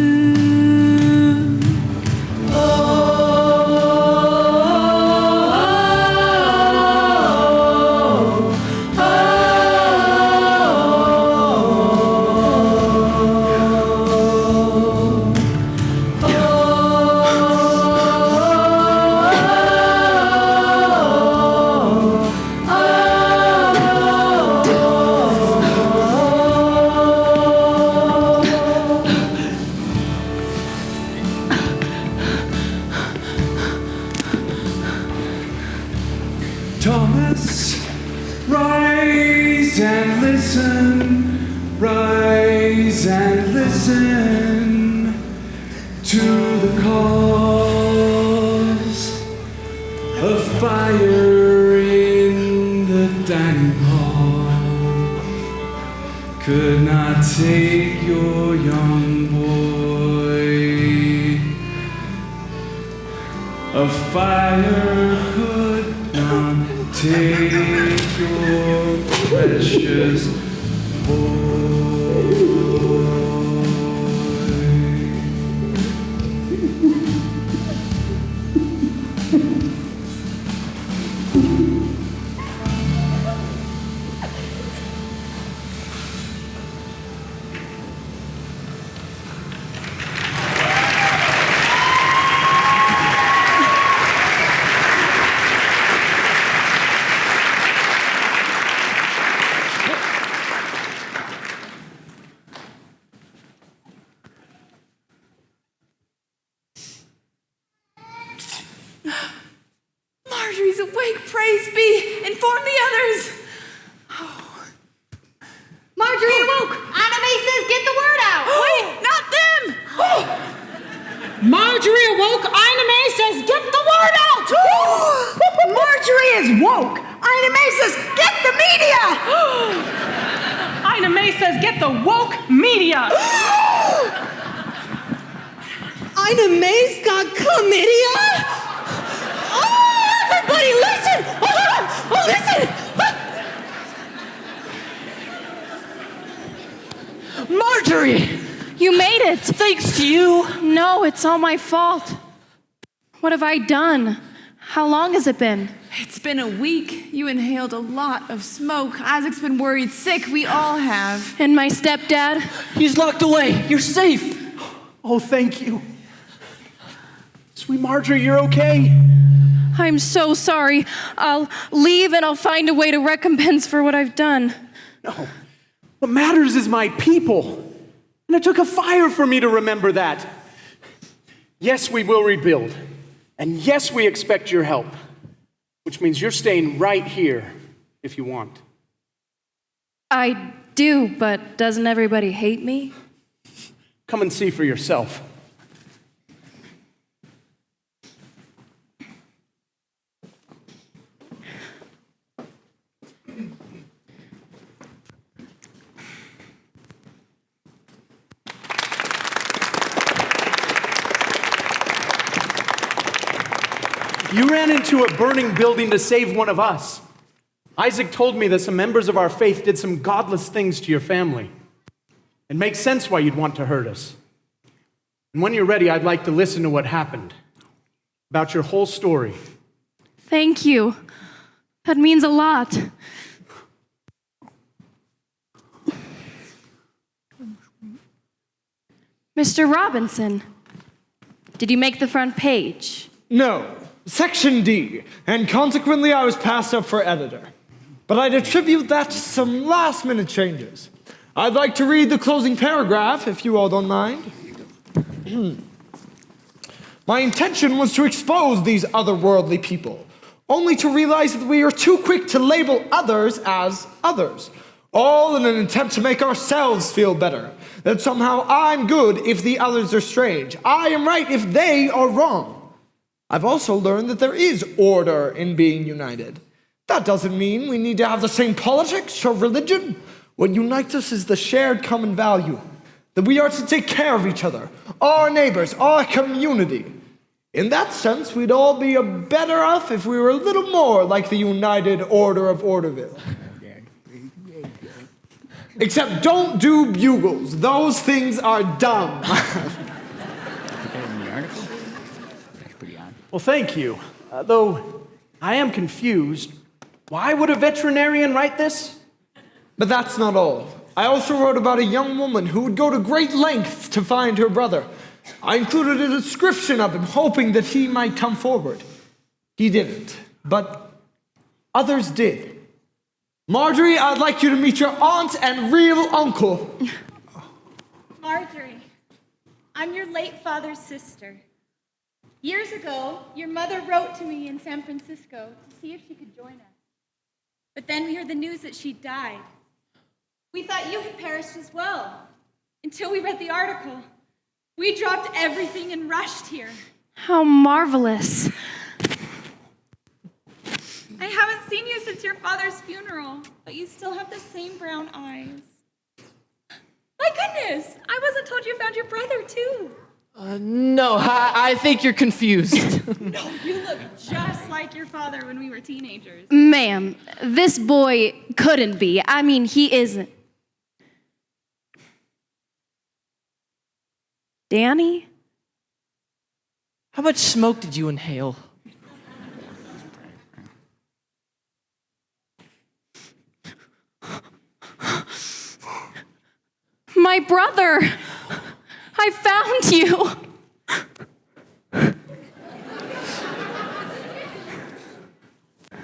Thomas, rise and listen, rise and listen to the cause of fire in the dining hall. Could not take your young boy. A fire could not take your precious Marjorie's awake, praise be. Inform the others. Marjorie awoke. Anna Mae says get the word out. Wait, not them. Marjorie awoke. Ina Mae says get the word out. Marjorie is woke. Ina Mae says get the media. Ina Mae says get the woke media. Ina Mae's got chlamydia? Oh, everybody listen! Oh, listen! Marjorie! You made it! Thanks to you! No, it's all my fault. What have I done? How long has it been? It's been a week. You inhaled a lot of smoke. Isaac's been worried sick. We all have. And my stepdad? He's locked away. You're safe. Oh, thank you. Sweet Marjorie, you're okay? I'm so sorry. I'll leave and I'll find a way to recompense for what I've done. No. What matters is my people. And it took a fire for me to remember that. Yes, we will rebuild. And yes, we expect your help. Which means you're staying right here if you want. I do, but doesn't everybody hate me? Come and see for yourself. You ran into a burning building to save one of us. Isaac told me that some members of our faith did some godless things to your family. It makes sense why you'd want to hurt us. And when you're ready, I'd like to listen to what happened. About your whole story. Thank you. That means a lot. Mr. Robinson, did you make the front page? No. Section D, and consequently I was passed up for editor. But I'd attribute that to some last-minute changes. I'd like to read the closing paragraph, if you all don't mind. My intention was to expose these otherworldly people, only to realize that we are too quick to label others as others, all in an attempt to make ourselves feel better, that somehow I'm good if the others are strange, I am right if they are wrong. I've also learned that there is order in being united. That doesn't mean we need to have the same politics or religion. What unites us is the shared common value, that we are to take care of each other, our neighbors, our community. In that sense, we'd all be better off if we were a little more like the United Order of Orderville. Except don't do bugles. Those things are dumb. Well, thank you. Though I am confused. Why would a veterinarian write this? But that's not all. I also wrote about a young woman who would go to great lengths to find her brother. I included a description of him, hoping that he might come forward. He didn't, but others did. Marjorie, I'd like you to meet your aunt and real uncle. Marjorie, I'm your late father's sister. Years ago, your mother wrote to me in San Francisco to see if she could join us. But then we heard the news that she died. We thought you had perished as well, until we read the article. We dropped everything and rushed here. How marvelous. I haven't seen you since your father's funeral, but you still have the same brown eyes. My goodness, I wasn't told you found your brother, too. No, I think you're confused. No, you look just like your father when we were teenagers. Ma'am, this boy couldn't be. I mean, he isn't. Danny? How much smoke did you inhale? My brother! I found you!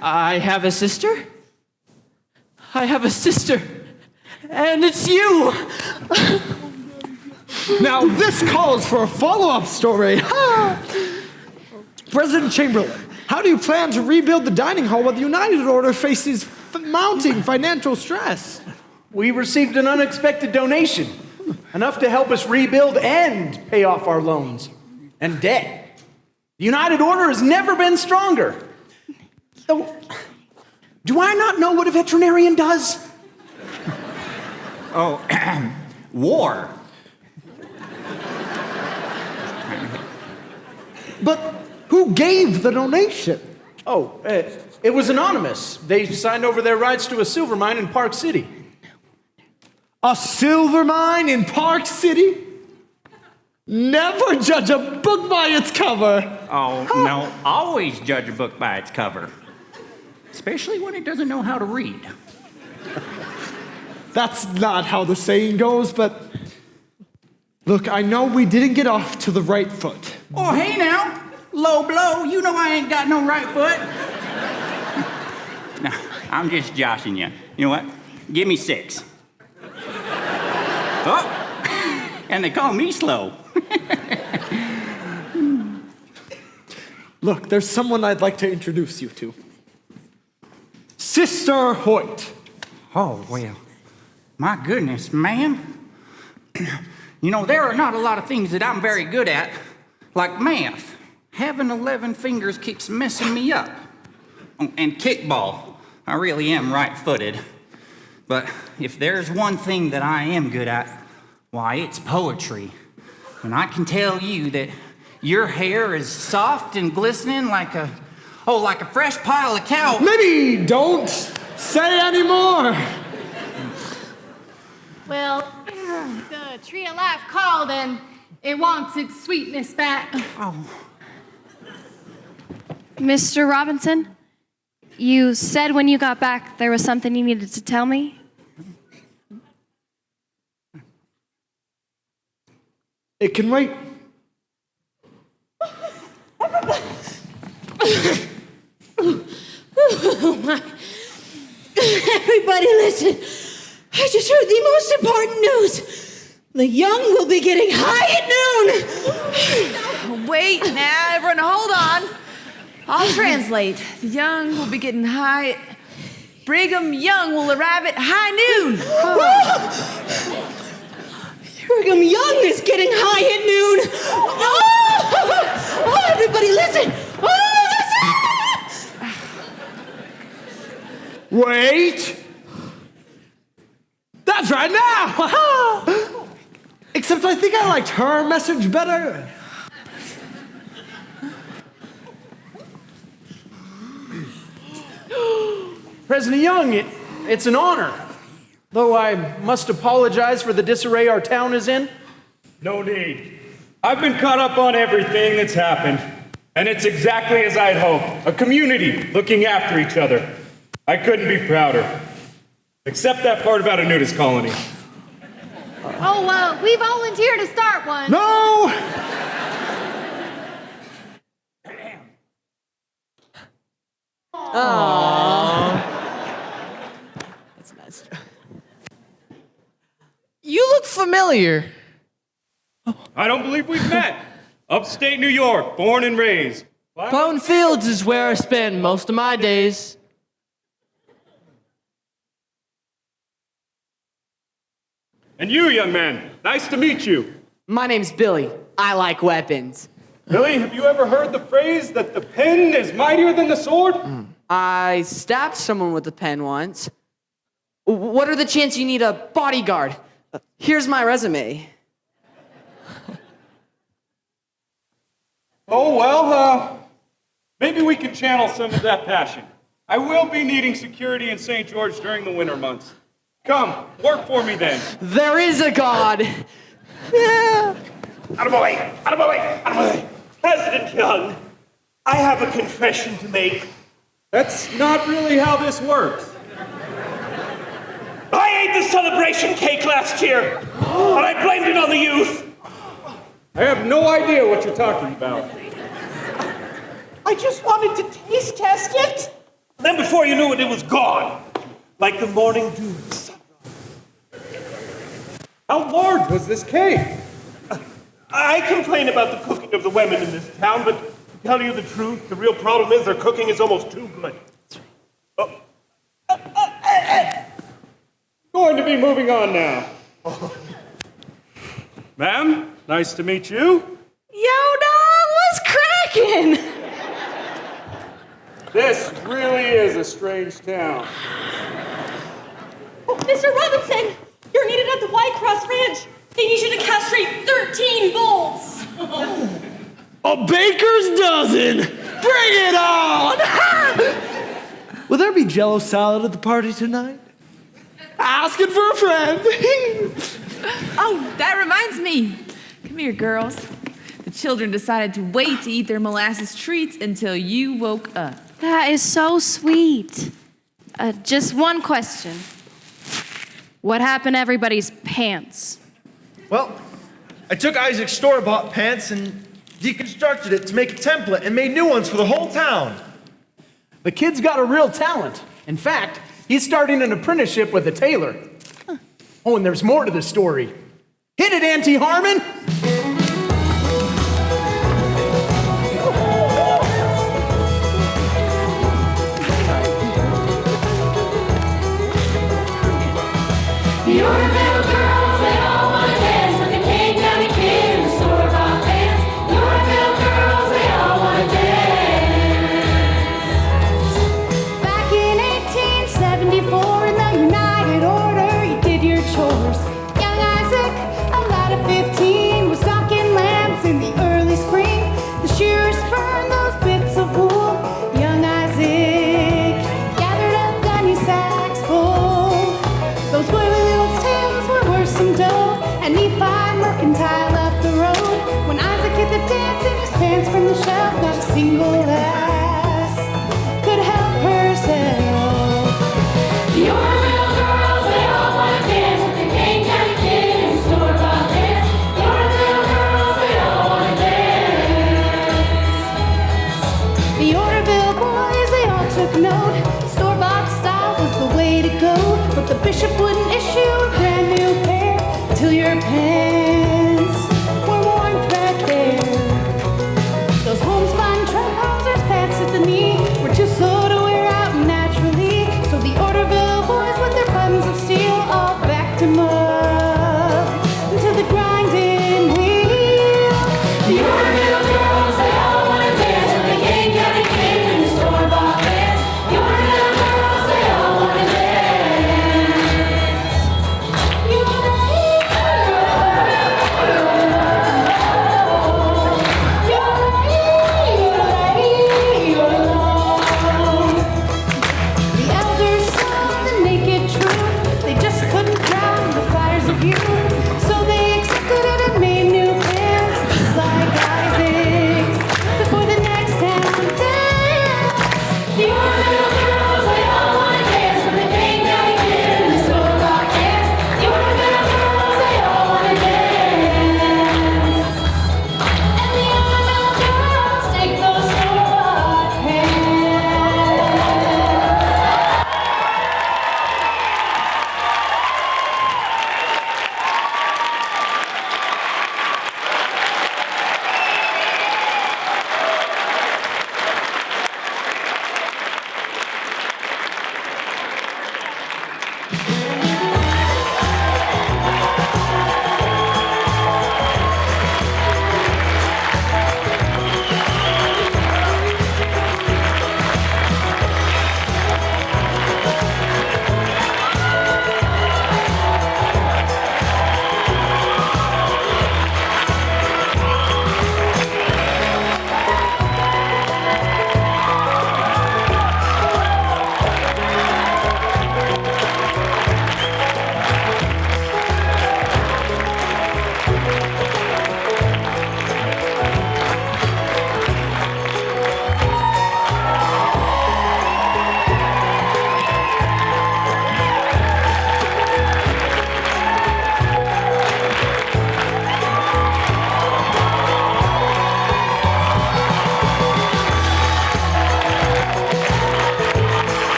I have a sister? I have a sister. And it's you! Now this calls for a follow-up story. President Chamberlain, how do you plan to rebuild the dining hall while the United Order faces mounting financial stress? We received an unexpected donation, enough to help us rebuild and pay off our loans and debt. The United Order has never been stronger. Though, do I not know what a veterinarian does? Oh, war. But who gave the donation? Oh, it was anonymous. They signed over their rights to a silver mine in Park City. A silver mine in Park City? Never judge a book by its cover. Oh, no, always judge a book by its cover. Especially when it doesn't know how to read. That's not how the saying goes, but look, I know we didn't get off to the right foot. Oh, hey now, low blow, you know I ain't got no right foot. No, I'm just joshing you. You know what? Give me 6. Oh, and they call me slow. Look, there's someone I'd like to introduce you to. Sister Hoyt. Oh, well, my goodness, man. You know, there are not a lot of things that I'm very good at, like math. Having 11 fingers keeps messing me up. Oh, and kickball. I really am right-footed. But if there's one thing that I am good at, why, it's poetry. And I can tell you that your hair is soft and glistening like a fresh pile of cow. Maybe don't say any more. Well, the tree of life called and it wants its sweetness back. Oh. Mr. Robinson, you said when you got back there was something you needed to tell me? It can wait. Oh my. Everybody listen. I just heard the most important news. The young will be getting high at noon. Wait now, everyone hold on. I'll translate. The young will be getting high. Brigham Young will arrive at high noon. Brigham Young is getting high at noon. Oh, everybody listen. Wait! That's right now! Except I think I liked her message better. President Young, it's an honor. Though I must apologize for the disarray our town is in. No need. I've been caught up on everything that's happened, and it's exactly as I'd hoped. A community looking after each other. I couldn't be prouder. Except that part about a nudist colony. Oh, we volunteered to start one. No! Aww. That's nice. You look familiar. I don't believe we've met. Upstate New York, born and raised. Plowing fields is where I spend most of my days. And you, young man, nice to meet you. My name's Billy. I like weapons. Billy, have you ever heard the phrase that the pen is mightier than the sword? I stabbed someone with a pen once. What are the chances you need a bodyguard? Here's my resume. Oh, well, maybe we can channel some of that passion. I will be needing security in St. George during the winter months. Come, work for me then. There is a God. Out of my way! Out of my way! Out of my way! President Young, I have a confession to make. That's not really how this works. I ate the celebration cake last year, and I blamed it on the youth. I have no idea what you're talking about. I just wanted to taste test it. Then before you knew it, it was gone. Like the morning dew. How large was this cake? I complain about the cooking of the women in this town, but to tell you the truth, the real problem is their cooking is almost too good. Going to be moving on now. Ma'am, nice to meet you. Yo, dog, what's cracking? This really is a strange town. Oh, Mr. Robinson, you're needed at the White Cross Ranch. They need you to castrate 13 bulls. A baker's dozen! Bring it on! Will there be Jell-O salad at the party tonight? Asking for a friend. Oh, that reminds me. Come here, girls. The children decided to wait to eat their molasses treats until you woke up. That is so sweet. Just one question. What happened to everybody's pants? Well, I took Isaac's store-bought pants and deconstructed it to make a template and made new ones for the whole town. The kid's got a real talent. In fact, he's starting an apprenticeship with a tailor. Oh, and there's more to the story. Hit it, Auntie Harmon! The Orderville girls, they all want to dance with the King County Kid in the store-bought pants. The Orderville girls, they all want to dance. Back in 1874 in the United Order, you did your chores. Young Isaac, a lad of 15, was stocking lambs in the early spring. The shearers burned those bits of wool. Young Isaac gathered up gunny sacks full. Those oily little tins were worse than dough, and Nephi mercantile up the road. When Isaac hit the dance in his pants from the shelf, not a single lass could help herself. The Orderville girls, they all want to dance with the King County Kid in the store-bought pants. The Orderville girls, they all want to dance. The Orderville boys, they all took note. Store-bought style was the way to go, but the bishop wouldn't issue a brand new pair till your pants